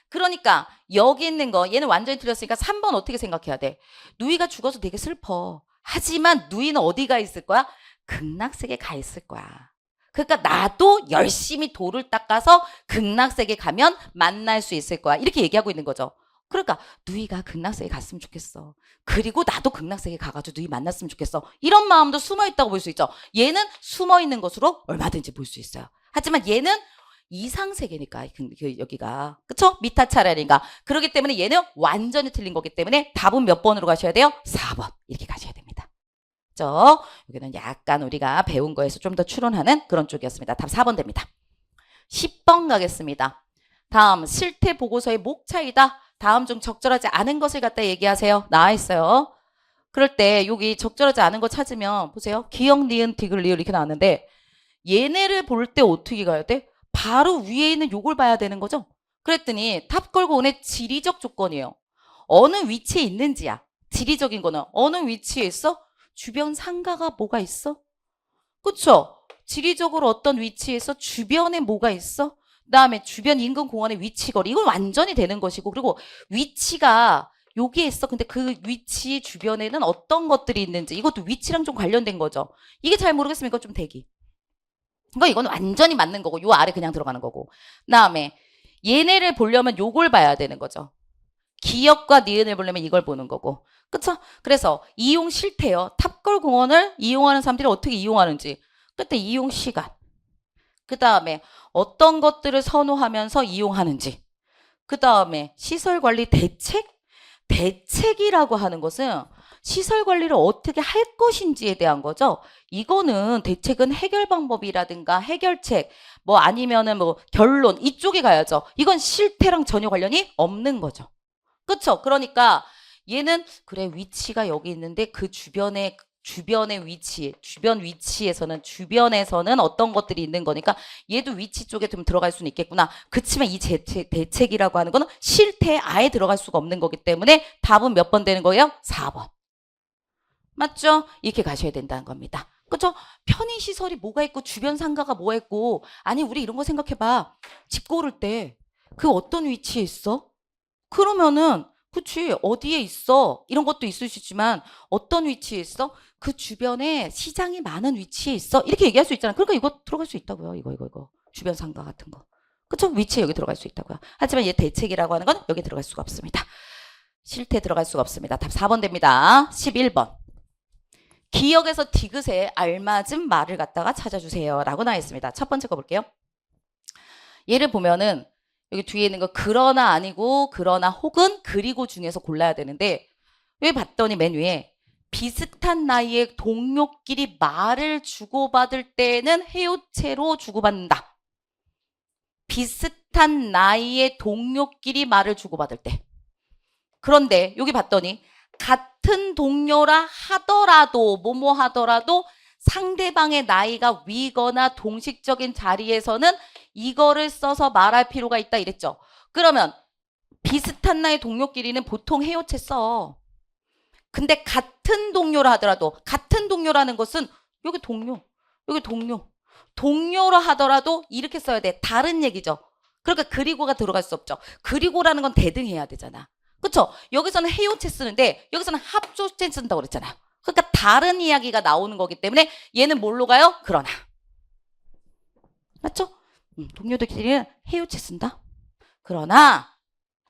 그러니까 여기 있는 거 얘는 완전히 틀렸으니까 3번 어떻게 생각해야 돼? 누이가 죽어서 되게 슬퍼. 하지만 누이는 어디가 있을 거야? 극락세계 가 있을 거야. 그러니까 나도 열심히 돌을 닦아서 극락세계 가면 만날 수 있을 거야. 이렇게 얘기하고 있는 거죠. 그러니까 누이가 극락세계 갔으면 좋겠어. 그리고 나도 극락세계 가가지고 누이 만났으면 좋겠어. 이런 마음도 숨어있다고 볼 수 있죠. 얘는 숨어있는 것으로 얼마든지 볼 수 있어요. 하지만 얘는 이상세계니까 여기가 그쵸? 미타차라니까 그렇기 때문에 얘는 완전히 틀린 거기 때문에 답은 몇 번으로 가셔야 돼요? 4번 이렇게 가셔야 됩니다. 그죠? 여기는 약간 우리가 배운 거에서 좀 더 추론하는 그런 쪽이었습니다. 답 4번 됩니다. 10번 가겠습니다. 다음 실태 보고서의 목 차이다. 다음 중 적절하지 않은 것을 갖다 얘기하세요. 나와 있어요. 그럴 때 여기 적절하지 않은 거 찾으면 보세요. 기역, 니은, 디귿, 리을 이렇게 나왔는데 얘네를 볼 때 어떻게 가야 돼? 바로 위에 있는 요걸 봐야 되는 거죠. 그랬더니 탑 걸고 오네 지리적 조건이에요. 어느 위치에 있는지야. 지리적인 거는 어느 위치에 있어? 주변 상가가 뭐가 있어? 그쵸? 지리적으로 어떤 위치에서 주변에 뭐가 있어? 그다음에 주변 인근 공원의 위치거리 이건 완전히 되는 것이고 그리고 위치가 여기에 있어. 근데 그 위치 주변에는 어떤 것들이 있는지 이것도 위치랑 좀 관련된 거죠. 이게 잘 모르겠으면 이거 좀 대기. 이건 완전히 맞는 거고 요 아래 그냥 들어가는 거고 그다음에 얘네를 보려면 요걸 봐야 되는 거죠. 기역과 니은을 보려면 이걸 보는 거고 그쵸? 그래서 이용 실태요. 탑걸 공원을 이용하는 사람들이 어떻게 이용하는지 그때 이용 시간 그 다음에 어떤 것들을 선호하면서 이용하는지 그 다음에 시설관리 대책이라고 하는 것은 시설 관리를 어떻게 할 것인지에 대한 거죠. 이거는 대책은 해결 방법이라든가 해결책 뭐 아니면은 뭐 결론 이쪽에 가야죠. 이건 실태랑 전혀 관련이 없는 거죠. 그쵸? 그러니까 얘는 그래 위치가 여기 있는데 그 주변의 주변에서는 어떤 것들이 있는 거니까 얘도 위치 쪽에 좀 들어갈 수는 있겠구나. 그치만 이 대책이라고 하는 거는 실태에 아예 들어갈 수가 없는 거기 때문에 답은 몇 번 되는 거예요? 4번. 맞죠? 이렇게 가셔야 된다는 겁니다. 그죠? 편의시설이 뭐가 있고 주변 상가가 뭐가 있고 아니 우리 이런 거 생각해봐. 집 고를 때 그 어떤 위치에 있어? 그러면은 그치 어디에 있어? 이런 것도 있을 수 있지만 어떤 위치에 있어? 그 주변에 시장이 많은 위치에 있어? 이렇게 얘기할 수 있잖아. 그러니까 이거 들어갈 수 있다고요. 이거 주변 상가 같은 거. 그쵸? 위치에 여기 들어갈 수 있다고요. 하지만 얘 대책이라고 하는 건 여기 들어갈 수가 없습니다. 실태 들어갈 수가 없습니다. 답 4번 됩니다. 11번. 기역에서 디귿에 알맞은 말을 갖다가 찾아주세요 라고 나와 있습니다. 첫 번째 거 볼게요. 얘를 보면은 여기 뒤에 있는 거 그러나 아니고 그러나 혹은 그리고 중에서 골라야 되는데 왜 봤더니 맨 위에 비슷한 나이의 동료끼리 말을 주고받을 때는 해요체로 주고받는다. 비슷한 나이의 동료끼리 말을 주고받을 때. 그런데 여기 봤더니 같은 동료라 하더라도 뭐뭐 하더라도 상대방의 나이가 위거나 동식적인 자리에서는 이거를 써서 말할 필요가 있다 이랬죠. 그러면 비슷한 나이 동료끼리는 보통 해요체 써. 근데 같은 동료라 하더라도 같은 동료라는 것은 여기 동료, 여기 동료. 동료라 하더라도 이렇게 써야 돼. 다른 얘기죠. 그러니까 그리고가 들어갈 수 없죠. 그리고라는 건 대등해야 되잖아. 그쵸? 여기서는 해요체 쓰는데 여기서는 합조체 쓴다고 그랬잖아요. 그러니까 다른 이야기가 나오는 거기 때문에 얘는 뭘로 가요? 그러나. 맞죠? 동료들끼리는 해요체 쓴다. 그러나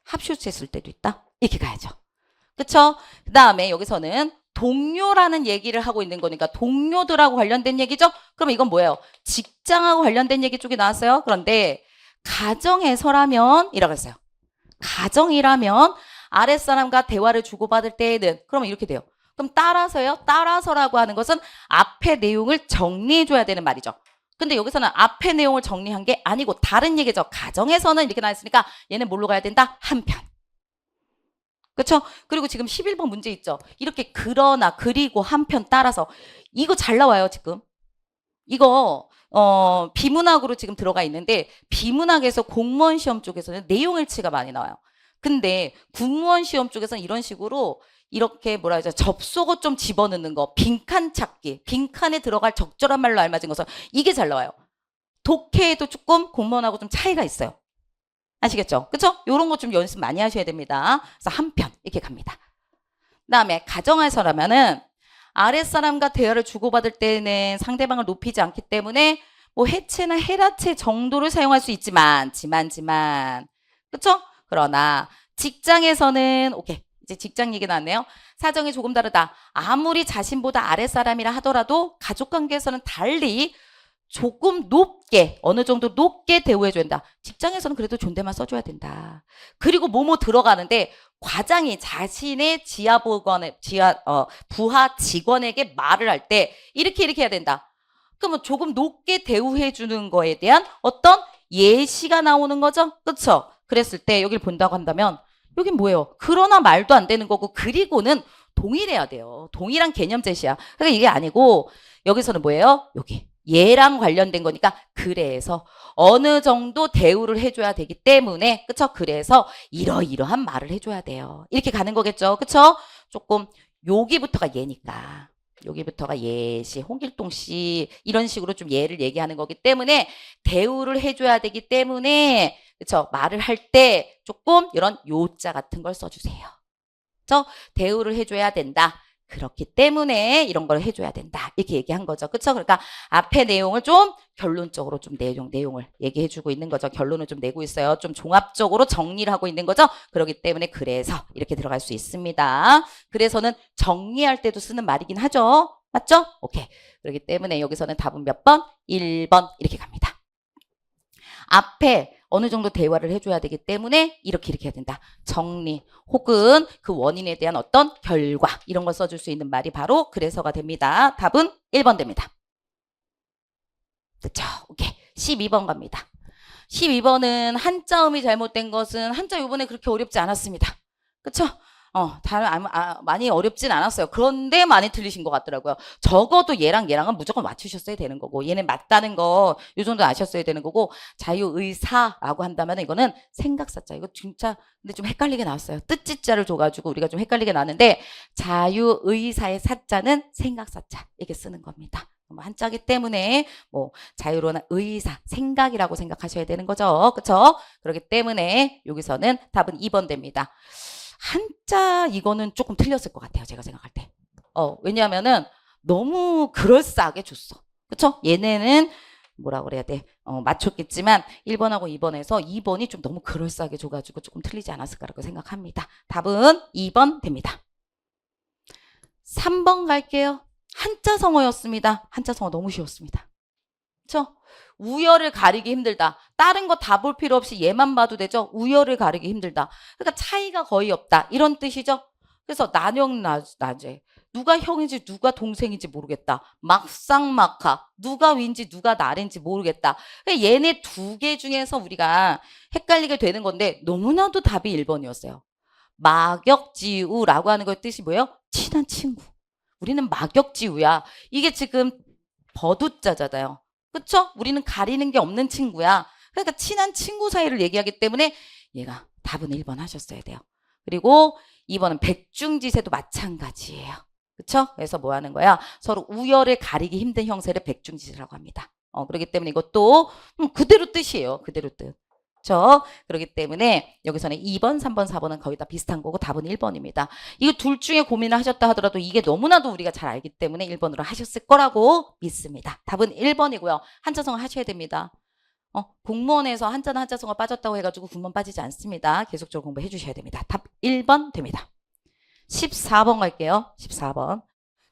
합조체 쓸 때도 있다. 이렇게 가야죠. 그쵸? 그 다음에 여기서는 동료라는 얘기를 하고 있는 거니까 동료들하고 관련된 얘기죠? 그럼 이건 뭐예요? 직장하고 관련된 얘기 쪽이 나왔어요. 그런데 가정에서라면 이라고 했어요. 가정이라면 아랫사람과 대화를 주고받을 때에는 그러면 이렇게 돼요. 그럼 따라서요. 따라서라고 하는 것은 앞의 내용을 정리해줘야 되는 말이죠. 근데 여기서는 앞의 내용을 정리한 게 아니고 다른 얘기죠. 가정에서는 이렇게 나왔으니까 얘는 뭘로 가야 된다? 한편. 그렇죠? 그리고 지금 11번 문제 있죠. 이렇게 그러나 그리고 한편 따라서 이거 잘 나와요 지금. 이거 비문학으로 지금 들어가 있는데 비문학에서 공무원 시험 쪽에서는 내용일치가 많이 나와요. 근데 국무원 시험 쪽에서는 이런 식으로 이렇게 뭐라 하죠? 접속어 좀 집어넣는 거, 빈칸 찾기, 빈칸에 들어갈 적절한 말로 알맞은 것은 이게 잘 나와요. 독해에도 조금 공무원하고 좀 차이가 있어요. 아시겠죠? 그쵸? 요런 거 좀 연습 많이 하셔야 됩니다. 그래서 한편 이렇게 갑니다. 그다음에 가정에서라면은 아랫사람과 대화를 주고받을 때는 상대방을 높이지 않기 때문에 뭐 해체나 해라체 정도를 사용할 수 있지만 그쵸? 그러나 직장에서는 오케이 이제 직장 얘기 나왔네요. 사정이 조금 다르다. 아무리 자신보다 아랫사람이라 하더라도 가족관계에서는 달리 조금 높게 어느 정도 높게 대우해줘야 된다. 직장에서는 그래도 존댓말 써줘야 된다. 그리고 뭐뭐 들어가는데 과장이 자신의 부하 직원에게 말을 할 때 이렇게 해야 된다. 그러면 조금 높게 대우해주는 거에 대한 어떤 예시가 나오는 거죠. 그렇죠? 그랬을 때 여기를 본다고 한다면 여긴 뭐예요? 그러나 말도 안 되는 거고 그리고는 동일해야 돼요. 동일한 개념 제시야. 그러니까 이게 아니고 여기서는 뭐예요? 여기. 얘랑 관련된 거니까 그래서 어느 정도 대우를 해줘야 되기 때문에 그쵸? 그래서 이러이러한 말을 해줘야 돼요. 이렇게 가는 거겠죠. 그쵸? 조금 여기부터가 얘니까 여기부터가 예시, 홍길동 씨 이런 식으로 좀 예를 얘기하는 거기 때문에 대우를 해줘야 되기 때문에 그쵸? 말을 할 때 조금 이런 요자 같은 걸 써주세요. 그쵸? 대우를 해줘야 된다. 그렇기 때문에 이런 걸 해줘야 된다. 이렇게 얘기한 거죠. 그쵸? 그러니까 앞에 내용을 좀 결론적으로 좀 내용을 얘기해주고 있는 거죠. 결론을 좀 내고 있어요. 좀 종합적으로 정리를 하고 있는 거죠. 그렇기 때문에 그래서 이렇게 들어갈 수 있습니다. 그래서는 정리할 때도 쓰는 말이긴 하죠. 맞죠? 오케이. 그렇기 때문에 여기서는 답은 몇 번? 1번 이렇게 갑니다. 앞에 어느 정도 대화를 해줘야 되기 때문에 이렇게 해야 된다. 정리 혹은 그 원인에 대한 어떤 결과 이런 걸 써줄 수 있는 말이 바로 그래서가 됩니다. 답은 1번 됩니다. 됐죠? 오케이. 12번 갑니다. 12번은 한자음이 잘못된 것은 한자 요번에 그렇게 어렵지 않았습니다. 그쵸? 많이 어렵진 않았어요. 그런데 많이 틀리신 것 같더라고요. 적어도 얘랑은 무조건 맞추셨어야 되는 거고 얘는 맞다는 거 요 정도 아셨어야 되는 거고 자유의사라고 한다면 이거는 생각사자. 이거 진짜 근데 좀 헷갈리게 나왔어요. 뜻지자를 줘가지고 우리가 좀 헷갈리게 나왔는데 자유의사의 사자는 생각사자 이렇게 쓰는 겁니다. 한자기 때문에 뭐 자유로운 의사, 생각이라고 생각하셔야 되는 거죠. 그렇죠? 그렇기 때문에 여기서는 답은 2번 됩니다. 한자 이거는 조금 틀렸을 것 같아요. 제가 생각할 때. 왜냐하면은 너무 그럴싸하게 줬어. 그쵸? 얘네는 뭐라 그래야 돼? 맞췄겠지만 1번하고 2번에서 2번이 좀 너무 그럴싸하게 줘가지고 조금 틀리지 않았을까라고 생각합니다. 답은 2번 됩니다. 3번 갈게요. 한자성어였습니다. 한자성어 너무 쉬웠습니다. 그쵸? 우열을 가리기 힘들다. 다른 거 다 볼 필요 없이 얘만 봐도 되죠? 우열을 가리기 힘들다. 그러니까 차이가 거의 없다. 이런 뜻이죠? 그래서 난영나제. 누가 형인지 누가 동생인지 모르겠다. 막상막하. 누가 윈지 누가 나인지 모르겠다. 그러니까 얘네 두 개 중에서 우리가 헷갈리게 되는 건데 너무나도 답이 1번이었어요. 막역지우라고 하는 거 뜻이 뭐예요? 친한 친구. 우리는 막역지우야. 이게 지금 버두자잖아요. 그쵸? 우리는 가리는 게 없는 친구야. 그러니까 친한 친구 사이를 얘기하기 때문에 얘가 답은 1번 하셨어야 돼요. 그리고 2번은 백중지세도 마찬가지예요. 그쵸? 그래서 뭐 하는 거야? 서로 우열을 가리기 힘든 형세를 백중지세라고 합니다. 그렇기 때문에 이것도 그대로 뜻이에요. 그대로 뜻. 그렇죠? 그렇기 때문에 여기서는 2번, 3번, 4번은 거의 다 비슷한 거고 답은 1번입니다. 이거 둘 중에 고민을 하셨다 하더라도 이게 너무나도 우리가 잘 알기 때문에 1번으로 하셨을 거라고 믿습니다. 답은 1번이고요. 한자성어 하셔야 됩니다. 공무원에서 한자나 한자성어 빠졌다고 해가지고 군문 빠지지 않습니다. 계속적으로 공부해 주셔야 됩니다. 답 1번 됩니다. 14번 갈게요. 14번.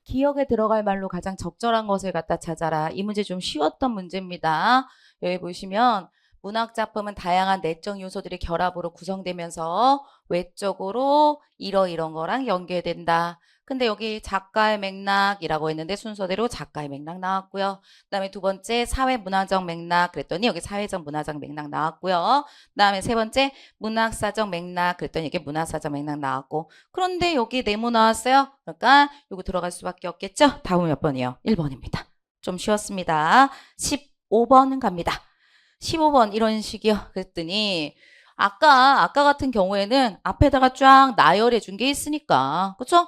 기억에 들어갈 말로 가장 적절한 것을 갖다 찾아라. 이 문제 좀 쉬웠던 문제입니다. 여기 보시면 문학작품은 다양한 내적 요소들이 결합으로 구성되면서 외적으로 이런 거랑 연계된다. 근데 여기 작가의 맥락이라고 했는데 순서대로 작가의 맥락 나왔고요. 그 다음에 두 번째 사회문화적 맥락 그랬더니 여기 사회적 문화적 맥락 나왔고요. 그 다음에 세 번째 문학사적 맥락 그랬더니 이게 문화사적 맥락 나왔고 그런데 여기 네모 나왔어요. 그러니까 이거 들어갈 수밖에 없겠죠. 다음은 몇 번이에요? 1번입니다. 좀 쉬웠습니다. 15번 갑니다. 15번 이런 식이요. 그랬더니 아까 같은 경우에는 앞에다가 쫙 나열해 준 게 있으니까 그쵸?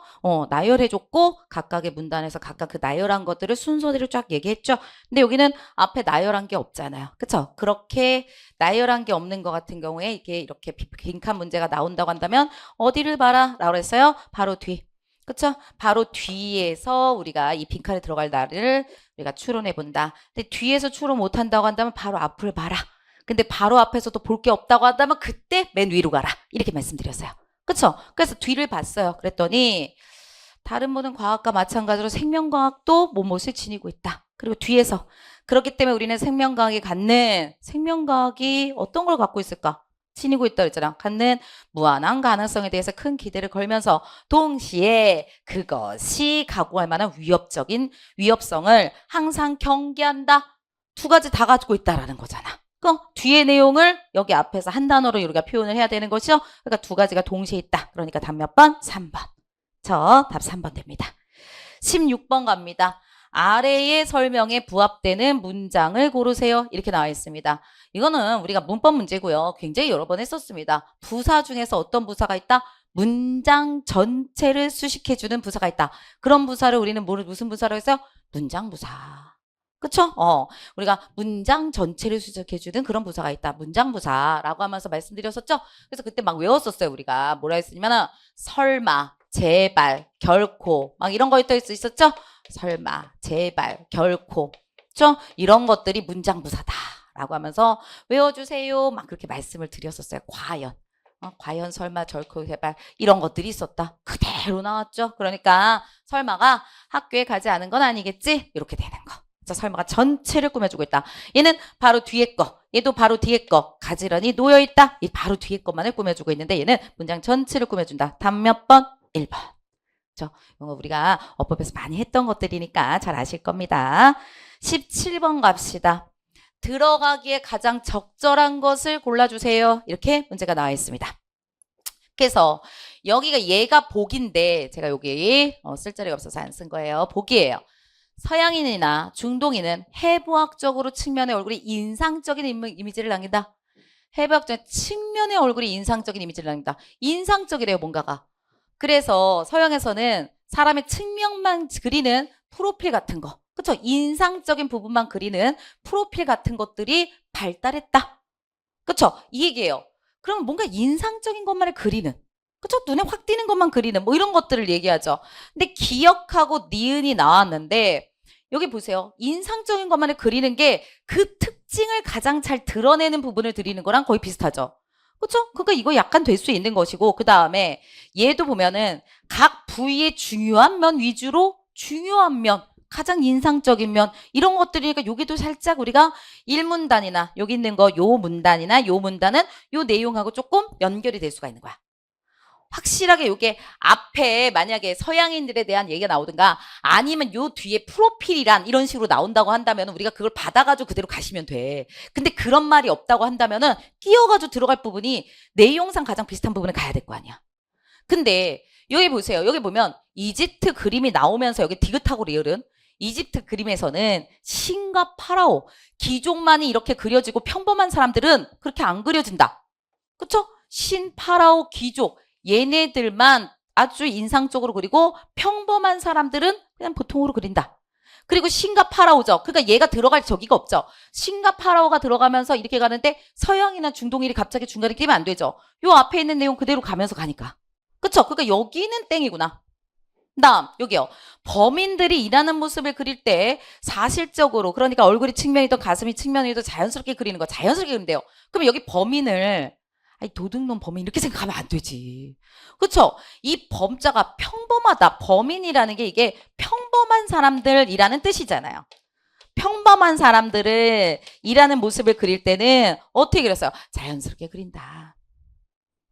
나열해 줬고 각각의 문단에서 각각 그 나열한 것들을 순서대로 쫙 얘기했죠. 근데 여기는 앞에 나열한 게 없잖아요. 그쵸? 그렇게 나열한 게 없는 것 같은 경우에 이게 이렇게 빈칸 문제가 나온다고 한다면 어디를 봐라 라고 했어요? 바로 뒤. 그쵸? 바로 뒤에서 우리가 이 빈칸에 들어갈 날을 우리가 추론해 본다. 근데 뒤에서 추론 못 한다고 한다면 바로 앞을 봐라. 근데 바로 앞에서도 볼 게 없다고 한다면 그때 맨 위로 가라. 이렇게 말씀드렸어요. 그쵸? 그래서 뒤를 봤어요. 그랬더니 다른 모든 과학과 마찬가지로 생명과학도 뭐뭇을 지니고 있다. 그리고 뒤에서 그렇기 때문에 우리는 생명과학이 갖는 생명과학이 어떤 걸 갖고 있을까? 지니고 있다 그랬잖아. 갖는 무한한 가능성에 대해서 큰 기대를 걸면서 동시에 그것이 각오할 만한 위협성을 항상 경계한다. 두 가지 다 가지고 있다라는 거잖아. 그 뒤의 내용을 여기 앞에서 한 단어로 우리가 표현을 해야 되는 것이죠. 그러니까 두 가지가 동시에 있다. 그러니까 답 몇 번? 3번. 답 3번 됩니다. 16번 갑니다. 아래의 설명에 부합되는 문장을 고르세요. 이렇게 나와 있습니다. 이거는 우리가 문법 문제고요. 굉장히 여러 번 했었습니다. 부사 중에서 어떤 부사가 있다? 문장 전체를 수식해주는 부사가 있다. 그런 부사를 우리는 무슨 부사로 했어요? 문장부사. 그쵸? 우리가 문장 전체를 수식해주는 그런 부사가 있다. 문장부사라고 하면서 말씀드렸었죠? 그래서 그때 막 외웠었어요. 우리가 뭐라 했으냐면 설마, 제발, 결코 막 이런 거 있었죠? 설마, 제발, 결코 그렇죠? 이런 것들이 문장부사다라고 하면서 외워주세요. 막 그렇게 말씀을 드렸었어요. 과연, 설마, 결코, 제발 이런 것들이 있었다. 그대로 나왔죠. 그러니까 설마가 학교에 가지 않은 건 아니겠지? 이렇게 되는 거. 자, 설마가 전체를 꾸며주고 있다. 얘는 바로 뒤에 거, 얘도 바로 뒤에 거 가지런히 놓여있다. 이 바로 뒤에 것만을 꾸며주고 있는데 얘는 문장 전체를 꾸며준다. 답 몇 번? 1번. 그렇죠? 이거 우리가 어법에서 많이 했던 것들이니까 잘 아실 겁니다. 17번 갑시다. 들어가기에 가장 적절한 것을 골라주세요. 이렇게 문제가 나와 있습니다. 그래서 여기가 얘가 복인데 제가 여기 쓸 자리가 없어서 안 쓴 거예요. 복이에요. 서양인이나 중동인은 해부학적으로 측면의 얼굴이 인상적인 이미지를 남긴다. 해부학적 측면의 얼굴이 인상적인 이미지를 남긴다. 인상적이래요, 뭔가가. 그래서 서양에서는 사람의 측면만 그리는 프로필 같은 거, 그쵸? 인상적인 부분만 그리는 프로필 같은 것들이 발달했다. 그쵸? 이 얘기예요. 그럼 뭔가 인상적인 것만을 그리는, 그쵸? 눈에 확 띄는 것만 그리는 뭐 이런 것들을 얘기하죠. 근데 기억하고 니은이 나왔는데 여기 보세요. 인상적인 것만을 그리는 게 그 특징을 가장 잘 드러내는 부분을 드리는 거랑 거의 비슷하죠. 그렇죠? 그러니까 이거 약간 될 수 있는 것이고 그 다음에 얘도 보면은 각 부위의 중요한 면 위주로 중요한 면, 가장 인상적인 면, 이런 것들이니까 여기도 살짝 우리가 1문단이나 여기 있는 거 요 문단이나 요 문단은 요 내용하고 조금 연결이 될 수가 있는 거야. 확실하게 요게 앞에 만약에 서양인들에 대한 얘기가 나오든가 아니면 요 뒤에 프로필이란 이런 식으로 나온다고 한다면 우리가 그걸 받아가지고 그대로 가시면 돼. 근데 그런 말이 없다고 한다면은 끼워가지고 들어갈 부분이 내용상 가장 비슷한 부분에 가야 될 거 아니야. 근데 여기 보세요. 여기 보면 이집트 그림이 나오면서 여기 디귿하고 리을은 이집트 그림에서는 신과 파라오, 귀족만이 이렇게 그려지고 평범한 사람들은 그렇게 안 그려진다. 그쵸? 신, 파라오, 귀족 얘네들만 아주 인상적으로 그리고 평범한 사람들은 그냥 보통으로 그린다. 그리고 신과 파라오죠. 그러니까 얘가 들어갈 저기가 없죠. 신과 파라오가 들어가면서 이렇게 가는데 서양이나 중동인이 갑자기 중간에 끼면 안 되죠. 요 앞에 있는 내용 그대로 가면서 가니까. 그쵸? 그러니까 여기는 땡이구나. 다음 여기요. 범인들이 일하는 모습을 그릴 때 사실적으로 그러니까 얼굴이 측면이든 가슴이 측면이든 자연스럽게 그리는 거 자연스럽게 그리면 돼요. 그럼 여기 범인을 아니 도둑놈 범인 이렇게 생각하면 안 되지. 그쵸? 이 범자가 평범하다. 범인이라는 게 이게 평범한 사람들이라는 뜻이잖아요. 평범한 사람들을 일하는 모습을 그릴 때는 어떻게 그렸어요? 자연스럽게 그린다.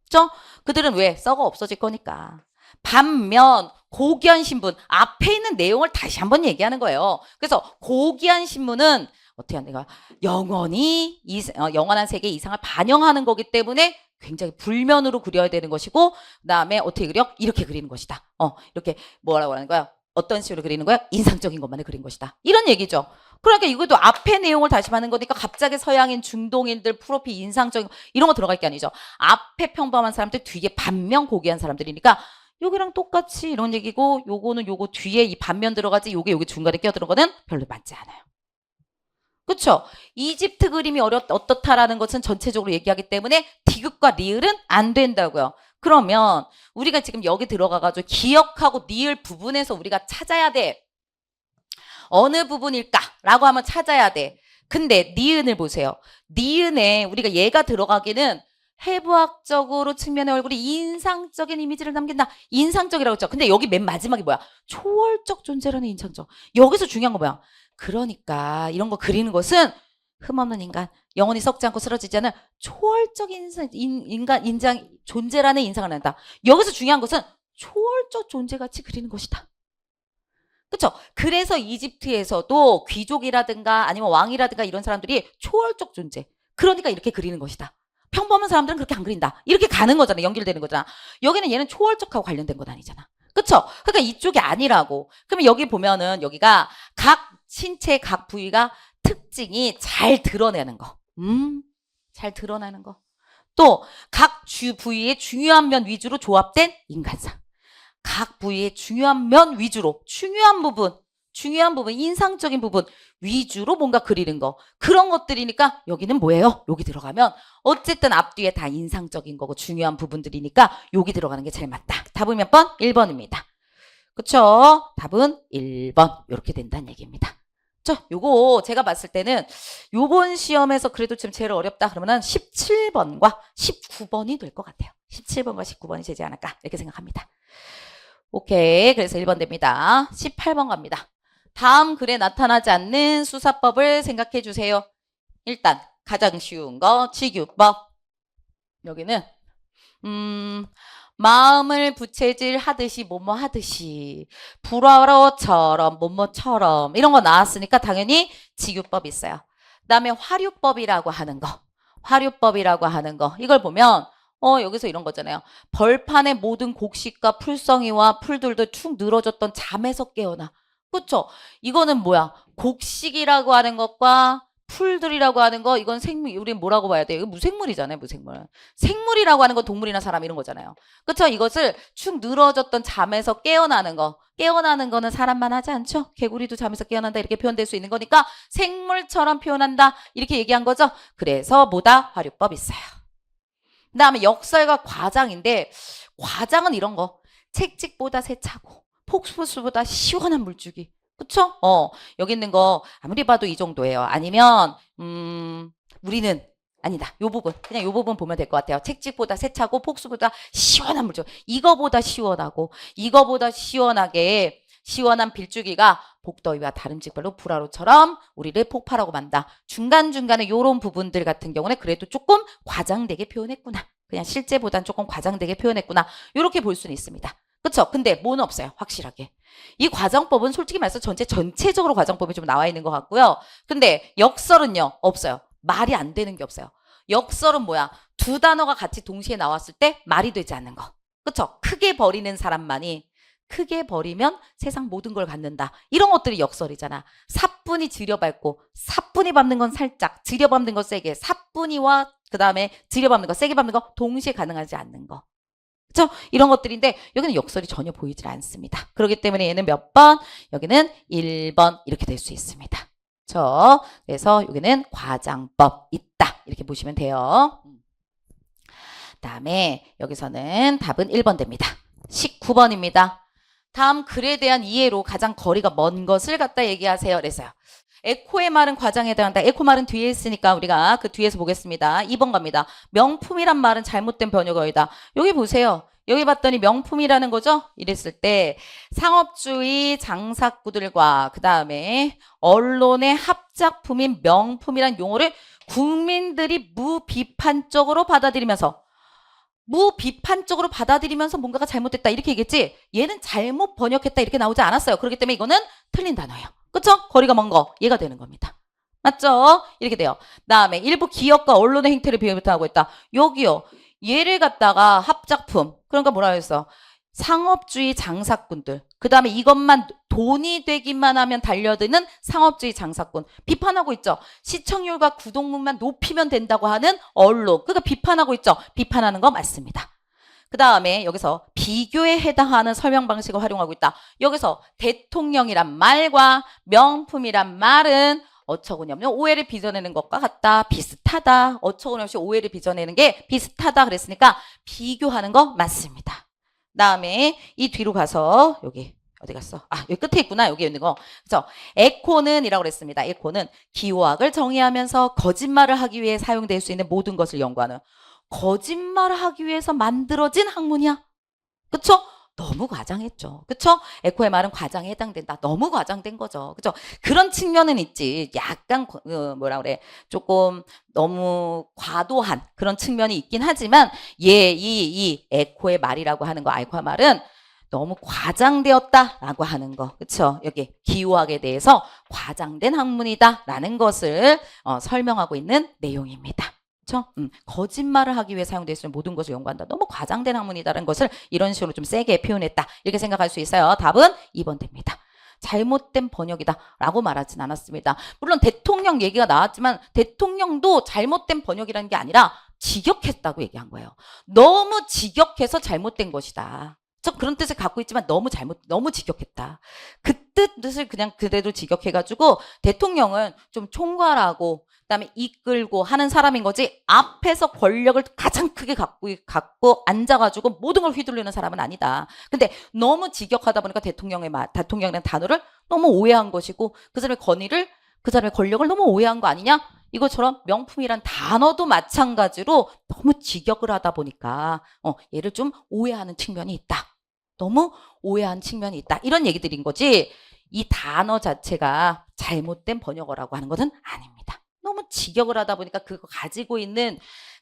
그쵸? 그들은 왜? 썩어 없어질 거니까. 반면 고귀한 신분 앞에 있는 내용을 다시 한번 얘기하는 거예요. 그래서 고귀한 신분은 어떻게 하는 거야? 영원히 영원한 세계 이상을 반영하는 거기 때문에 굉장히 불면으로 그려야 되는 것이고 그다음에 어떻게 그려? 이렇게 그리는 것이다. 이렇게 뭐라고 하는 거야? 어떤 식으로 그리는 거야? 인상적인 것만을 그린 것이다. 이런 얘기죠. 그러니까 이것도 앞에 내용을 다시 하는 거니까 갑자기 서양인, 중동인들, 프로필, 인상적인 이런 거 들어갈 게 아니죠. 앞에 평범한 사람들, 뒤에 반면 고귀한 사람들이니까 여기랑 똑같이 이런 얘기고 요거는 요거 뒤에 이 반면 들어가지 요게 여기 중간에 끼어드는 거는 별로 맞지 않아요. 그쵸? 이집트 그림이 어떻다라는 것은 전체적으로 얘기하기 때문에 디귿과 리을은 안 된다고요. 그러면 우리가 지금 여기 들어가가지고 기억하고 리을 부분에서 우리가 찾아야 돼. 어느 부분일까라고 하면 찾아야 돼. 근데 니은을 보세요. 니은에 우리가 얘가 들어가기는 해부학적으로 측면의 얼굴이 인상적인 이미지를 남긴다. 인상적이라고 했죠. 근데 여기 맨 마지막에 뭐야? 초월적 존재라는 인상적. 여기서 중요한 거 뭐야? 그러니까 이런 거 그리는 것은 흠없는 인간, 영원히 썩지 않고 쓰러지지 않은 초월적 인간 존재라는 인상을 낸다. 여기서 중요한 것은 초월적 존재같이 그리는 것이다. 그렇죠? 그래서 이집트에서도 귀족이라든가 아니면 왕이라든가 이런 사람들이 초월적 존재. 그러니까 이렇게 그리는 것이다. 평범한 사람들은 그렇게 안 그린다. 이렇게 가는 거잖아. 연결되는 거잖아. 여기는 얘는 초월적하고 관련된 건 아니잖아. 그렇죠? 그러니까 이쪽이 아니라고. 그러면 여기 보면은 여기가 각 신체 각 부위가 특징이 잘 드러내는 거. 잘 드러나는 거. 또 각 부위의 중요한 면 위주로 조합된 인간상. 각 부위의 중요한 면 위주로 중요한 부분, 인상적인 부분 위주로 뭔가 그리는 거. 그런 것들이니까 여기는 뭐예요? 여기 들어가면 어쨌든 앞뒤에 다 인상적인 거고 중요한 부분들이니까 여기 들어가는 게 제일 맞다. 답은 몇 번? 1번입니다. 그쵸? 답은 1번. 이렇게 된다는 얘기입니다. 요거 제가 봤을 때는 요번 시험에서 그래도 좀 제일 어렵다 그러면은 17번과 19번이 될 것 같아요. 17번과 19번이 되지 않을까 이렇게 생각합니다. 오케이. 그래서 1번 됩니다. 18번 갑니다. 다음 글에 나타나지 않는 수사법을 생각해 주세요. 일단 가장 쉬운 거 지규법. 여기는 마음을 부채질 하듯이 뭐뭐 하듯이 불어처럼 뭐뭐처럼 이런 거 나왔으니까 당연히 지규법 있어요. 그다음에 화류법이라고 하는 거. 이걸 보면 여기서 이런 거잖아요. 벌판의 모든 곡식과 풀성이와 풀들도 축 늘어졌던 잠에서 깨어나. 그쵸? 이거는 뭐야? 곡식이라고 하는 것과 풀들이라고 하는 거 이건 생물. 우리는 뭐라고 봐야 돼요? 이거 무생물이잖아요. 무생물. 생물이라고 하는 건 동물이나 사람 이런 거잖아요. 그쵸? 이것을 축 늘어졌던 잠에서 깨어나는 거. 깨어나는 거는 사람만 하지 않죠? 개구리도 잠에서 깨어난다 이렇게 표현될 수 있는 거니까 생물처럼 표현한다 이렇게 얘기한 거죠. 그래서 뭐다? 화류법 있어요. 그 다음에 역설과 과장인데 과장은 이런 거. 책찍보다 세차고 폭포수보다 시원한 물주기. 그쵸? 여기 있는 거 아무리 봐도 이 정도예요. 아니면 우리는 아니다. 요 부분. 그냥 요 부분 보면 될 것 같아요. 책찍보다 세차고 폭수보다 시원한 물주기. 이거보다 시원하고 이거보다 시원하게 시원한 빌줄기가 복더위와 다름직별로 불화로처럼 우리를 폭발하고 만다. 중간중간에 요런 부분들 같은 경우는 그래도 조금 과장되게 표현했구나. 그냥 실제보단 조금 과장되게 표현했구나. 이렇게 볼 수는 있습니다. 그쵸? 근데 뭐는 없어요. 확실하게. 이 과장법은 솔직히 말해서 전체적으로 과장법이 좀 나와 있는 것 같고요. 근데 역설은요. 없어요. 말이 안 되는 게 없어요. 역설은 뭐야? 두 단어가 같이 동시에 나왔을 때 말이 되지 않는 거. 그쵸? 크게 버리는 사람만이 크게 버리면 세상 모든 걸 갖는다. 이런 것들이 역설이잖아. 사뿐히 들여밟고 사뿐히 밟는 건 살짝, 들여밟는 건 세게, 사뿐히와 그 다음에 들여밟는 거, 세게 밟는 거 동시에 가능하지 않는 거. 그렇죠? 이런 것들인데 여기는 역설이 전혀 보이질 않습니다. 그렇기 때문에 얘는 몇 번? 여기는 1번 이렇게 될 수 있습니다. 그렇죠? 그래서 여기는 과장법 있다. 이렇게 보시면 돼요. 다음에 여기서는 답은 1번 됩니다. 19번입니다. 다음 글에 대한 이해로 가장 거리가 먼 것을 갖다 얘기하세요. 그래서요. 에코의 말은 과장에 해당한다. 에코 말은 뒤에 있으니까 우리가 그 뒤에서 보겠습니다. 2번 갑니다. 명품이란 말은 잘못된 번역어이다. 여기 보세요. 여기 봤더니 명품이라는 거죠. 이랬을 때 상업주의 장사꾼들과 그 다음에 언론의 합작품인 명품이란 용어를 국민들이 무비판적으로 받아들이면서 뭔가가 잘못됐다 이렇게 얘기했지 얘는 잘못 번역했다 이렇게 나오지 않았어요. 그렇기 때문에 이거는 틀린 단어예요. 그쵸? 거리가 먼 거 얘가 되는 겁니다. 맞죠? 이렇게 돼요. 다음에 일부 기업과 언론의 행태를 비롯하고 있다. 여기요. 얘를 갖다가 합작품 그러니까 뭐라 했어? 상업주의 장사꾼들 그 다음에 이것만 돈이 되기만 하면 달려드는 상업주의 장사꾼 비판하고 있죠. 시청률과 구독률만 높이면 된다고 하는 언론 그러니까 비판하고 있죠. 비판하는 거 맞습니다. 그 다음에 여기서 비교에 해당하는 설명 방식을 활용하고 있다. 여기서 대통령이란 말과 명품이란 말은 어처구니없는 오해를 빚어내는 것과 같다. 비슷하다. 어처구니없이 오해를 빚어내는 게 비슷하다 그랬으니까 비교하는 거 맞습니다. 다음에 이 뒤로 가서 여기 어디 갔어? 아 여기 끝에 있구나. 여기 있는 거. 그래서 에코는 이라고 그랬습니다. 에코는 기호학을 정의하면서 거짓말을 하기 위해 사용될 수 있는 모든 것을 연구하는 거짓말을 하기 위해서 만들어진 학문이야. 그쵸? 너무 과장했죠. 그쵸? 에코의 말은 과장에 해당된다. 너무 과장된 거죠. 그쵸? 그런 측면은 있지. 약간 뭐라 그래? 조금 너무 과도한 그런 측면이 있긴 하지만 이 에코의 말이라고 하는 거 에코의 말은 너무 과장되었다라고 하는 거. 그쵸? 여기 기후학에 대해서 과장된 학문이다라는 것을 설명하고 있는 내용입니다. 그렇죠? 거짓말을 하기 위해 사용될 수 있는 모든 것을 연구한다. 너무 과장된 학문이다라는 것을 이런 식으로 좀 세게 표현했다. 이렇게 생각할 수 있어요. 답은 2번 됩니다. 잘못된 번역이다 라고 말하진 않았습니다. 물론 대통령 얘기가 나왔지만 대통령도 잘못된 번역이라는 게 아니라 직역했다고 얘기한 거예요. 너무 직역해서 잘못된 것이다. 그런 뜻을 갖고 있지만 너무 직역했다. 그 뜻을 그냥 그대로 직역해가지고 대통령은 좀 총괄하고 그다음에 이끌고 하는 사람인 거지 앞에서 권력을 가장 크게 갖고 앉아가지고 모든 걸 휘둘리는 사람은 아니다. 근데 너무 직역하다 보니까 대통령이라는 단어를 너무 오해한 것이고 그 사람의 권력을 너무 오해한 거 아니냐? 이것처럼 명품이란 단어도 마찬가지로 너무 직역을 하다 보니까 얘를 좀 오해하는 측면이 있다. 너무 오해한 측면이 있다. 이런 얘기들인 거지 이 단어 자체가 잘못된 번역어라고 하는 것은 아닙니다. 너무 직역을 하다 보니까 그거 가지고 있는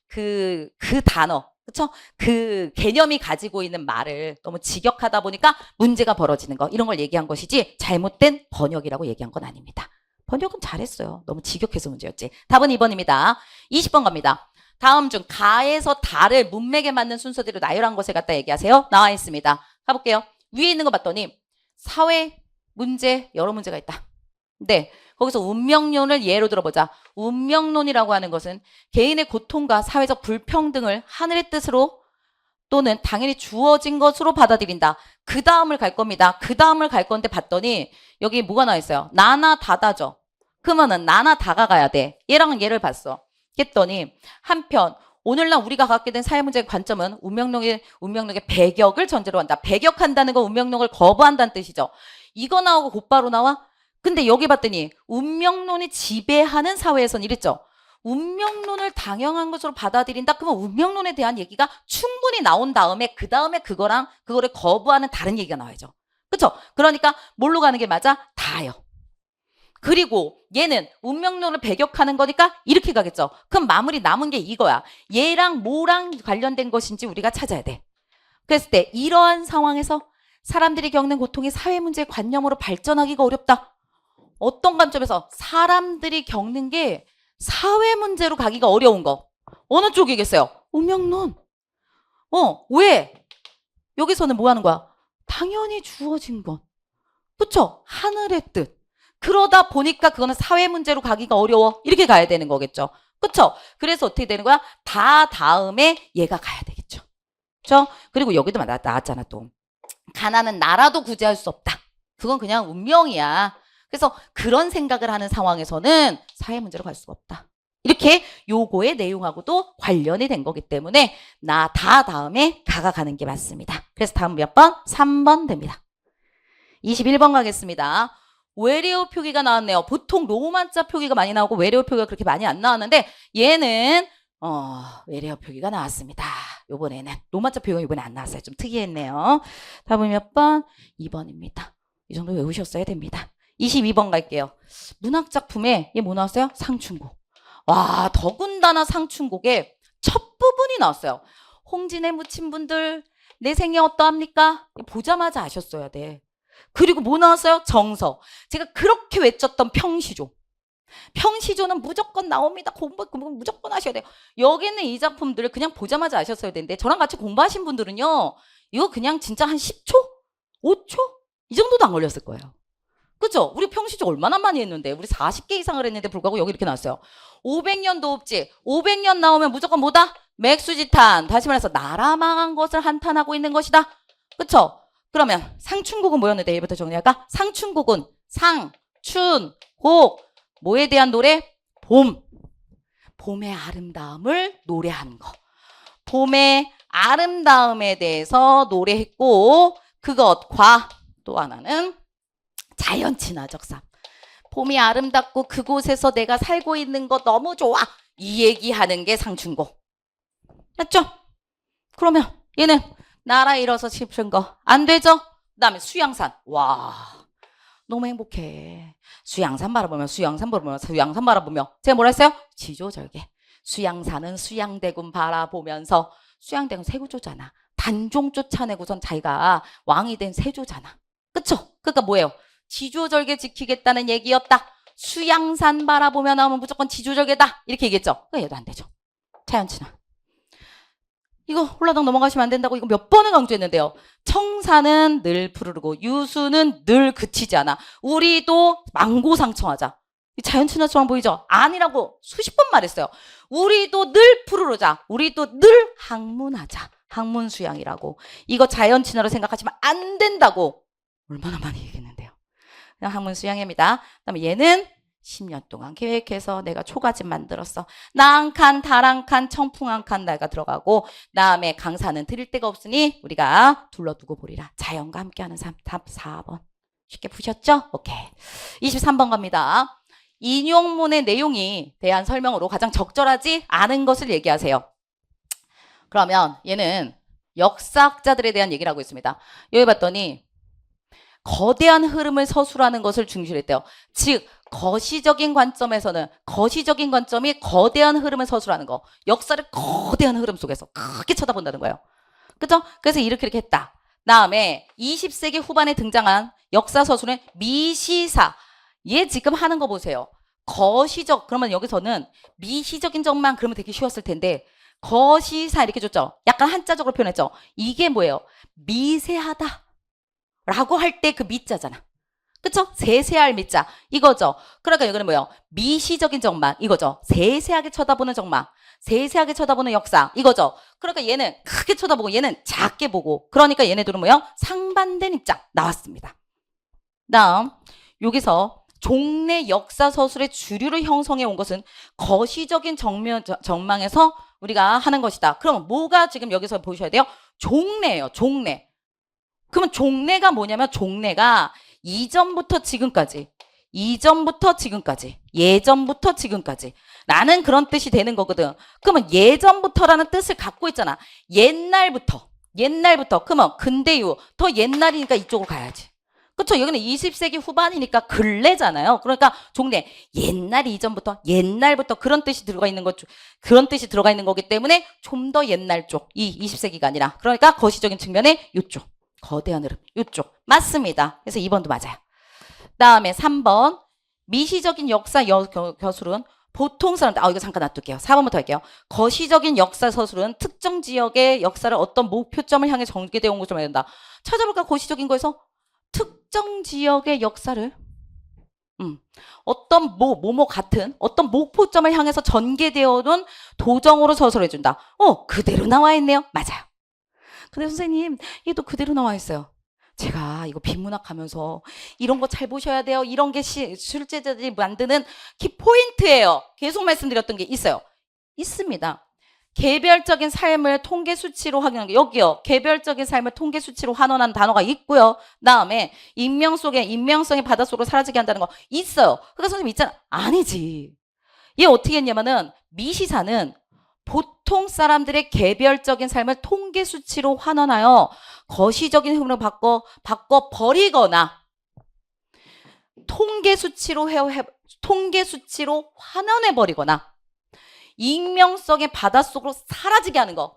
그 단어, 그쵸? 그 개념이 가지고 있는 말을 너무 직역하다 보니까 문제가 벌어지는 거 이런 걸 얘기한 것이지 잘못된 번역이라고 얘기한 건 아닙니다. 번역은 잘했어요. 너무 직역해서 문제였지. 답은 2번입니다. 20번 갑니다. 다음 중 가에서 다를 문맥에 맞는 순서대로 나열한 것을 갖다 얘기하세요. 나와 있습니다. 가볼게요. 위에 있는 거 봤더니 사회 문제 여러 문제가 있다. 네, 거기서 운명론을 예로 들어보자. 운명론이라고 하는 것은 개인의 고통과 사회적 불평등을 하늘의 뜻으로 또는 당연히 주어진 것으로 받아들인다. 그 다음을 갈 겁니다. 그 다음을 갈 건데 봤더니 여기 뭐가 나와 있어요? 나나 다다죠. 그러면은 나나 다가 가야 돼. 얘랑은 얘를 봤어. 했더니 한편 오늘날 우리가 갖게 된 사회 문제의 관점은 운명론의 배격을 전제로 한다. 배격한다는 건 운명론을 거부한다는 뜻이죠. 이거 나오고 곧바로 나와? 근데 여기 봤더니 운명론이 지배하는 사회에선 이랬죠. 운명론을 당연한 것으로 받아들인다. 그러면 운명론에 대한 얘기가 충분히 나온 다음에 그 다음에 그거를 거부하는 다른 얘기가 나와야죠. 그쵸? 그러니까 뭘로 가는 게 맞아? 다요. 그리고 얘는 운명론을 배격하는 거니까 이렇게 가겠죠. 그럼 마무리 남은 게 이거야. 얘랑 뭐랑 관련된 것인지 우리가 찾아야 돼. 그랬을 때 이러한 상황에서 사람들이 겪는 고통이 사회문제 관념으로 발전하기가 어렵다. 어떤 관점에서 사람들이 겪는 게 사회문제로 가기가 어려운 거. 어느 쪽이겠어요? 운명론. 왜? 여기서는 뭐 하는 거야? 당연히 주어진 것. 그쵸? 하늘의 뜻. 그러다 보니까 그거는 사회 문제로 가기가 어려워. 이렇게 가야 되는 거겠죠. 그쵸? 그래서 어떻게 되는 거야? 다 다음에 얘가 가야 되겠죠. 그쵸? 그리고 여기도 나왔잖아 또. 가난은 나라도 구제할 수 없다. 그건 그냥 운명이야. 그래서 그런 생각을 하는 상황에서는 사회 문제로 갈 수가 없다. 이렇게 요거의 내용하고도 관련이 된 거기 때문에 나 다 다음에 가가 가는 게 맞습니다. 그래서 다음 몇 번? 3번 됩니다. 21번 가겠습니다. 외래어 표기가 나왔네요. 보통 로마자 표기가 많이 나오고 외래어 표기가 그렇게 많이 안 나왔는데 얘는 외래어 표기가 나왔습니다. 요번에는 로마자 표기가 이번에 안 나왔어요. 좀 특이했네요. 다음은 몇 번? 2번입니다. 이 정도 외우셨어야 됩니다. 22번 갈게요. 문학작품에 얘 뭐 나왔어요? 상춘곡. 와, 더군다나 상춘곡의 첫 부분이 나왔어요. 홍진에 묻힌 분들 내 생애 어떠합니까? 보자마자 아셨어야 돼. 그리고 뭐 나왔어요? 정서. 제가 그렇게 외쳤던 평시조. 평시조는 무조건 나옵니다. 공부 무조건 하셔야 돼요. 여기는 이 작품들을 그냥 보자마자 아셨어야 되는데 저랑 같이 공부하신 분들은요. 이거 그냥 진짜 한 10초? 5초? 이 정도도 안 걸렸을 거예요. 그죠? 우리 평시조 얼마나 많이 했는데 우리 40개 이상을 했는데 불구하고 여기 이렇게 나왔어요. 500년 도읍지. 500년 나오면 무조건 뭐다? 맥수지탄. 다시 말해서 나라 망한 것을 한탄하고 있는 것이다. 그쵸? 그러면 상춘곡은 뭐였는데 얘부터 정리할까? 상춘곡은 상, 춘, 곡. 뭐에 대한 노래? 봄. 봄의 아름다움을 노래하는 거. 봄의 아름다움에 대해서 노래했고 그것과 또 하나는 자연 친화적 삶. 봄이 아름답고 그곳에서 내가 살고 있는 거 너무 좋아. 이 얘기하는 게 상춘곡. 맞죠? 그러면 얘는 나라 잃어서 싶은 거 안 되죠? 그 다음에 수양산. 와, 너무 행복해. 수양산 바라보며 수양산 바라보며 수양산 바라보며 제가 뭐라 했어요? 지조절개. 수양산은 수양대군 바라보면서 수양대군 세조잖아. 단종 쫓아내고선 자기가 왕이 된 세조잖아. 그쵸? 그러니까 뭐예요? 지조절개 지키겠다는 얘기였다. 수양산 바라보며 나오면 무조건 지조절개다. 이렇게 얘기했죠. 그러니까 얘도 안 되죠. 자연친화. 이거 홀라당 넘어가시면 안 된다고 이거 몇 번을 강조했는데요. 청사는 늘 푸르르고 유수는 늘 그치지 않아. 우리도 망고상청하자. 자연친화처럼 보이죠? 아니라고 수십 번 말했어요. 우리도 늘 푸르르자. 우리도 늘 항문하자. 항문수양이라고. 이거 자연친화로 생각하시면 안 된다고 얼마나 많이 얘기했는데요. 그냥 항문수양입니다. 그다음에 얘는 10년 동안 계획해서 내가 초가집 만들었어. 나 한 칸, 달 한 칸, 청풍 한 칸 내가 들어가고 다음에 강사는 드릴 데가 없으니 우리가 둘러두고 보리라. 자연과 함께하는 삶. 답 4번. 쉽게 푸셨죠? 오케이. 23번 갑니다. 인용문의 내용이 대한 설명으로 가장 적절하지 않은 것을 얘기하세요. 그러면 얘는 역사학자들에 대한 얘기를 하고 있습니다. 여기 봤더니 거대한 흐름을 서술하는 것을 중시했대요. 즉 거시적인 관점에서는 거시적인 관점이 거대한 흐름을 서술하는 거. 역사를 거대한 흐름 속에서 크게 쳐다본다는 거예요. 그죠? 그래서 이렇게 했다. 다음에 20세기 후반에 등장한 역사 서술은 미시사. 얘 지금 하는 거 보세요. 거시적. 그러면 여기서는 미시적인 점만 그러면 되게 쉬웠을 텐데 거시사 이렇게 줬죠. 약간 한자적으로 표현했죠. 이게 뭐예요? 미세하다. 라고 할 때 그 미자잖아. 그쵸? 세세할 미자. 이거죠. 그러니까 여기는 뭐예요? 미시적인 정말. 이거죠. 세세하게 쳐다보는 정말. 세세하게 쳐다보는 역사. 이거죠. 그러니까 얘는 크게 쳐다보고 얘는 작게 보고. 그러니까 얘네들은 뭐예요? 상반된 입장. 나왔습니다. 다음 여기서 종래 역사 서술의 주류를 형성해 온 것은 거시적인 전망에서 우리가 하는 것이다. 그럼 뭐가 지금 여기서 보셔야 돼요? 종래예요. 종래. 그러면 종래가 뭐냐면 종래가 이전부터 지금까지, 이전부터 지금까지, 예전부터 지금까지 라는 그런 뜻이 되는 거거든. 그러면 예전부터라는 뜻을 갖고 있잖아. 옛날부터. 그러면 근대 이후 더 옛날이니까 이쪽으로 가야지. 그쵸? 여기는 20세기 후반이니까 근래잖아요. 그러니까 종래 옛날 이전부터 옛날부터 그런 뜻이 들어가 있는 그런 뜻이 들어가 있는 거기 때문에 좀 더 옛날 쪽, 이 20세기가 아니라 그러니까 거시적인 측면에 이쪽 거대한 흐름 이쪽 맞습니다. 그래서 2번도 맞아요. 다음에 3번 미시적인 역사 겨술은 보통 사람들 이거 잠깐 놔둘게요. 4번부터 할게요. 거시적인 역사 서술은 특정 지역의 역사를 어떤 목표점을 향해 전개되어 온 것을 말한다. 찾아볼까? 거시적인 거에서 특정 지역의 역사를 어떤 뭐뭐 같은 어떤 목표점을 향해서 전개되어온 도정으로 서술해준다. 그대로 나와 있네요. 맞아요. 근데 선생님 얘도 그대로 나와 있어요. 제가 이거 비문학 하면서 이런 거 잘 보셔야 돼요. 이런 게 실제자들이 만드는 키포인트예요. 계속 말씀드렸던 게 있어요. 있습니다. 개별적인 삶을 통계 수치로 확인하는 게 여기요. 개별적인 삶을 통계 수치로 환원하는 단어가 있고요. 다음에 인명성의 바닷속으로 사라지게 한다는 거 있어요. 그러니까 선생님 있잖아. 아니지. 얘 어떻게 했냐면은 미시사는 보통 사람들의 개별적인 삶을 통계 수치로 환원하여 거시적인 흐름으로 바꿔 버리거나 통계 수치로 환원해 버리거나 익명성의 바닷속으로 사라지게 하는 거.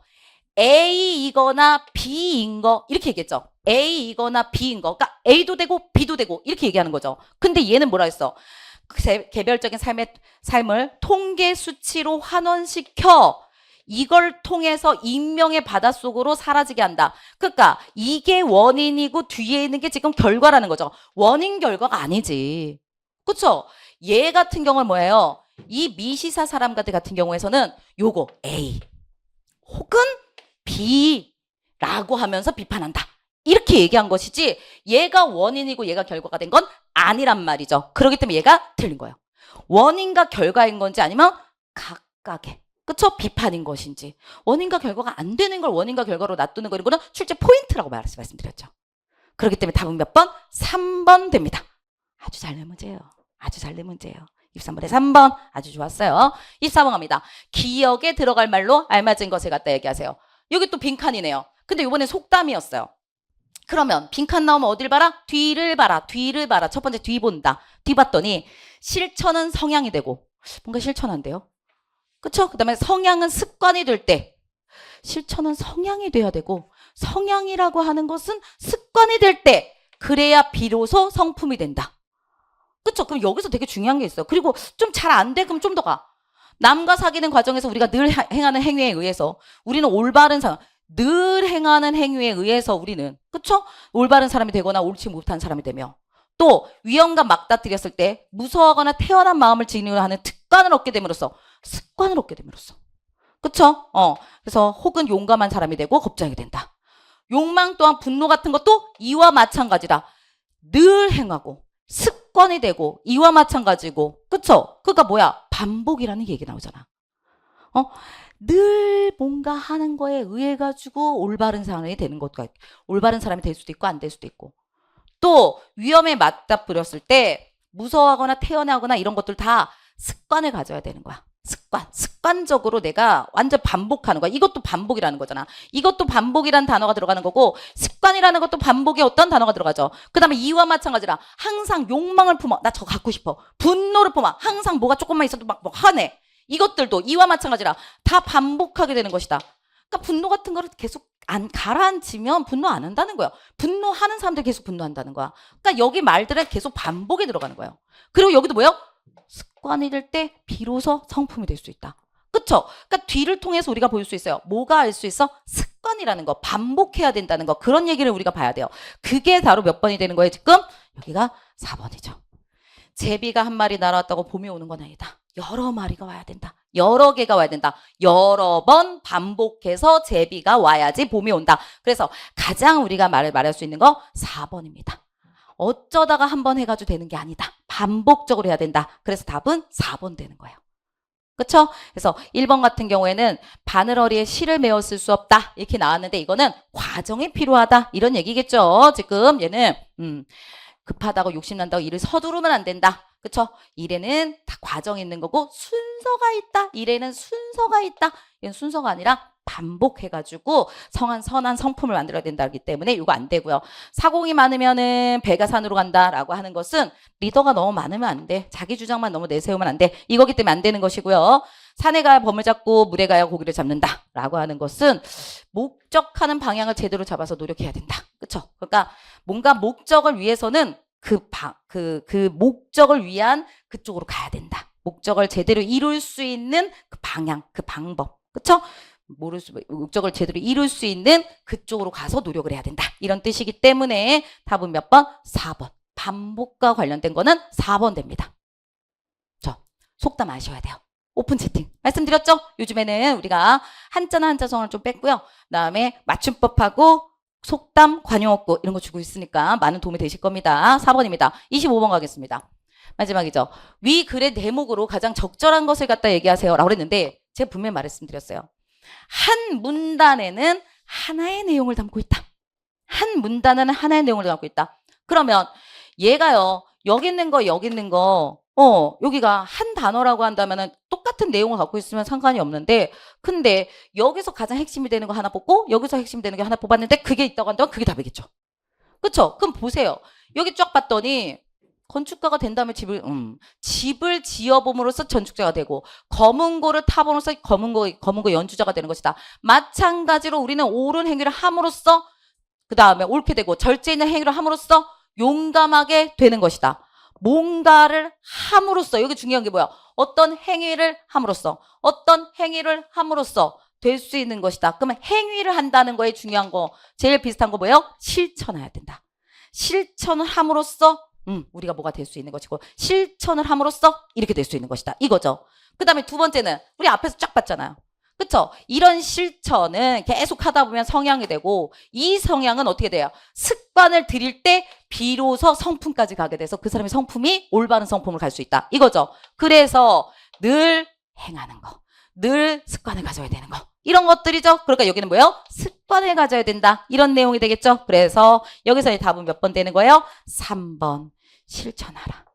A이거나 B인 거 이렇게 얘기했죠. A이거나 B인 거. 그러니까 A도 되고 B도 되고 이렇게 얘기하는 거죠. 근데 얘는 뭐라 했어? 개별적인 삶을 통계 수치로 환원시켜 이걸 통해서 익명의 바닷속으로 사라지게 한다. 그러니까 이게 원인이고 뒤에 있는 게 지금 결과라는 거죠. 원인 결과가 아니지. 그렇죠? 얘 같은 경우는 뭐예요? 이 미시사 사람들 같은 경우에서는 요거 A 혹은 B라고 하면서 비판한다. 이렇게 얘기한 것이지 얘가 원인이고 얘가 결과가 된 건 아니란 말이죠. 그렇기 때문에 얘가 틀린 거예요. 원인과 결과인 건지 아니면 각각의 그쵸? 비판인 것인지 원인과 결과가 안 되는 걸 원인과 결과로 놔두는 거 이런 거는 출제 포인트라고 말씀드렸죠. 그렇기 때문에 답은 몇 번? 3번 됩니다. 아주 잘 낸 문제예요. 아주 잘 낸 문제예요. 23번에 3번 아주 좋았어요. 24번 갑니다. 기억에 들어갈 말로 알맞은 것을 갖다 얘기하세요. 여기 또 빈칸이네요. 근데 이번엔 속담이었어요. 그러면 빈칸 나오면 어딜 봐라? 뒤를 봐라. 뒤를 봐라. 첫 번째 뒤 본다. 뒤 봤더니 실천은 성향이 되고 뭔가 실천한대요. 그쵸? 그 다음에 성향은 습관이 될 때 실천은 성향이 돼야 되고 성향이라고 하는 것은 습관이 될 때 그래야 비로소 성품이 된다. 그쵸? 그럼 여기서 되게 중요한 게 있어요. 그리고 좀 잘 안 돼? 그럼 좀 더 가. 남과 사귀는 과정에서 우리가 늘 행하는 행위에 의해서 우리는 올바른 사람 늘 행하는 행위에 의해서 우리는 그쵸? 올바른 사람이 되거나 옳지 못한 사람이 되며 또 위험과 맞닥뜨렸을 때 무서워하거나 태연한 마음을 지니하는 특관을 얻게 됨으로써 습관을 얻게 됨으로써 그쵸? 그래서 혹은 용감한 사람이 되고 겁장이 된다. 욕망 또한 분노 같은 것도 이와 마찬가지다. 늘 행하고 습관이 되고 이와 마찬가지고 그쵸? 그러니까 뭐야? 반복이라는 얘기 나오잖아. 늘 뭔가 하는 거에 의해 가지고 올바른 사람이 되는 것도 있고 올바른 사람이 될 수도 있고 안 될 수도 있고 또 위험에 맞닥뜨렸을 때 무서워하거나 태연하거나 이런 것들 다 습관을 가져야 되는 거야. 습관적으로 내가 완전 반복하는 거야. 이것도 반복이라는 거잖아. 이것도 반복이라는 단어가 들어가는 거고 습관이라는 것도 반복에 어떤 단어가 들어가죠. 그 다음에 이와 마찬가지라 항상 욕망을 품어. 나 저거 갖고 싶어. 분노를 품어. 항상 뭐가 조금만 있어도 막 화내. 이것들도 이와 마찬가지라 다 반복하게 되는 것이다. 그러니까 분노 같은 거를 계속 안 가라앉히면 분노 안 한다는 거예요. 분노하는 사람들 계속 분노한다는 거야. 그러니까 여기 말들은 계속 반복이 들어가는 거예요. 그리고 여기도 뭐예요? 습관이 될 때 비로소 성품이 될 수 있다. 그쵸? 그러니까 뒤를 통해서 우리가 볼 수 있어요. 뭐가 알 수 있어? 습관이라는 거, 반복해야 된다는 거, 그런 얘기를 우리가 봐야 돼요. 그게 바로 몇 번이 되는 거예요, 지금? 여기가 4번이죠. 제비가 한 마리 날아왔다고 봄이 오는 건 아니다. 여러 마리가 와야 된다. 여러 개가 와야 된다. 여러 번 반복해서 제비가 와야지 봄이 온다. 그래서 가장 우리가 말할 수 있는 거 4번입니다. 어쩌다가 한 번 해가지고 되는 게 아니다. 반복적으로 해야 된다. 그래서 답은 4번 되는 거예요. 그쵸? 그래서 1번 같은 경우에는 바늘어리에 실을 메어 쓸 수 없다. 이렇게 나왔는데 이거는 과정이 필요하다. 이런 얘기겠죠. 지금 얘는 급하다고 욕심난다고 일을 서두르면 안 된다. 그쵸? 일에는 다 과정이 있는 거고 순서가 있다. 일에는 순서가 있다. 이건 순서가 아니라 반복해가지고 선한 성품을 만들어야 된다기 때문에 이거 안 되고요. 사공이 많으면은 배가 산으로 간다라고 하는 것은 리더가 너무 많으면 안 돼. 자기 주장만 너무 내세우면 안 돼. 이거기 때문에 안 되는 것이고요. 산에 가야 범을 잡고 물에 가야 고기를 잡는다라고 하는 것은 목적하는 방향을 제대로 잡아서 노력해야 된다. 그렇죠? 그러니까 뭔가 목적을 위해서는 그 목적을 위한 그쪽으로 가야 된다. 목적을 제대로 이룰 수 있는 그 방향, 그 방법. 그렇죠? 목적을 제대로 이룰 수 있는 그쪽으로 가서 노력을 해야 된다. 이런 뜻이기 때문에 답은 몇 번? 4번. 반복과 관련된 거는 4번 됩니다. 속담 아셔야 돼요. 오픈 채팅. 말씀드렸죠? 요즘에는 우리가 한자나 한자성어를 좀 뺐고요. 그다음에 맞춤법하고 속담, 관용어구 이런 거 주고 있으니까 많은 도움이 되실 겁니다. 4번입니다. 25번 가겠습니다. 마지막이죠. 위 글의 대목으로 가장 적절한 것을 갖다 얘기하세요. 라고 그랬는데 제가 분명히 말씀드렸어요. 한 문단에는 하나의 내용을 담고 있다. 한 문단에는 하나의 내용을 담고 있다. 그러면 얘가요. 여기 있는 거 여기가 한 단어라고 한다면은 똑같은 내용을 갖고 있으면 상관이 없는데 근데 여기서 가장 핵심이 되는 거 하나 뽑고 여기서 핵심이 되는 게 하나 뽑았는데 그게 있다고 한다면 그게 답이겠죠. 그쵸? 그럼 보세요. 여기 쫙 봤더니 건축가가 된 다음에 집을 지어봄으로써 건축자가 되고 검은고를 타봄으로써 검은고 연주자가 되는 것이다. 마찬가지로 우리는 옳은 행위를 함으로써 그 다음에 옳게 되고 절제 있는 행위를 함으로써 용감하게 되는 것이다. 뭔가를 함으로써 여기 중요한 게 뭐야? 어떤 행위를 함으로써 될 수 있는 것이다. 그러면 행위를 한다는 거에 중요한 거 제일 비슷한 거 뭐예요? 실천해야 된다. 실천을 함으로써 우리가 뭐가 될 수 있는 것이고 실천을 함으로써 이렇게 될 수 있는 것이다. 이거죠. 그 다음에 두 번째는 우리 앞에서 쫙 봤잖아요. 그쵸? 이런 실천은 계속 하다 보면 성향이 되고 이 성향은 어떻게 돼요? 습관을 들일 때 비로소 성품까지 가게 돼서 그 사람의 성품이 올바른 성품을 갈 수 있다. 이거죠. 그래서 늘 행하는 거, 늘 습관을 가져야 되는 거. 이런 것들이죠. 그러니까 여기는 뭐예요? 습관을 가져야 된다. 이런 내용이 되겠죠. 그래서 여기서의 답은 몇 번 되는 거예요? 3번. 실천하라.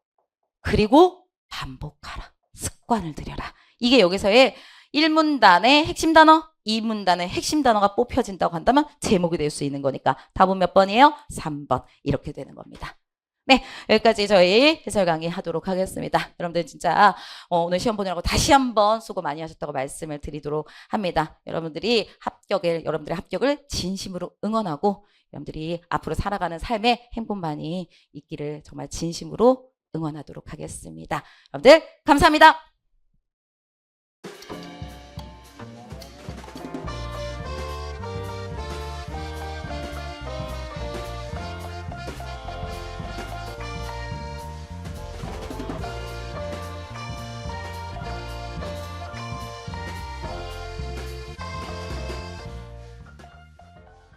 그리고 반복하라. 습관을 들여라. 이게 여기서의 1문단의 핵심 단어, 2문단의 핵심 단어가 뽑혀진다고 한다면 제목이 될 수 있는 거니까 답은 몇 번이에요? 3번. 이렇게 되는 겁니다. 네, 여기까지 저희 해설 강의 하도록 하겠습니다. 여러분들 진짜 오늘 시험 보느라고 다시 한번 수고 많이 하셨다고 말씀을 드리도록 합니다. 여러분들의 합격을 진심으로 응원하고 여러분들이 앞으로 살아가는 삶에 행복만이 있기를 정말 진심으로 응원하도록 하겠습니다. 여러분들 감사합니다.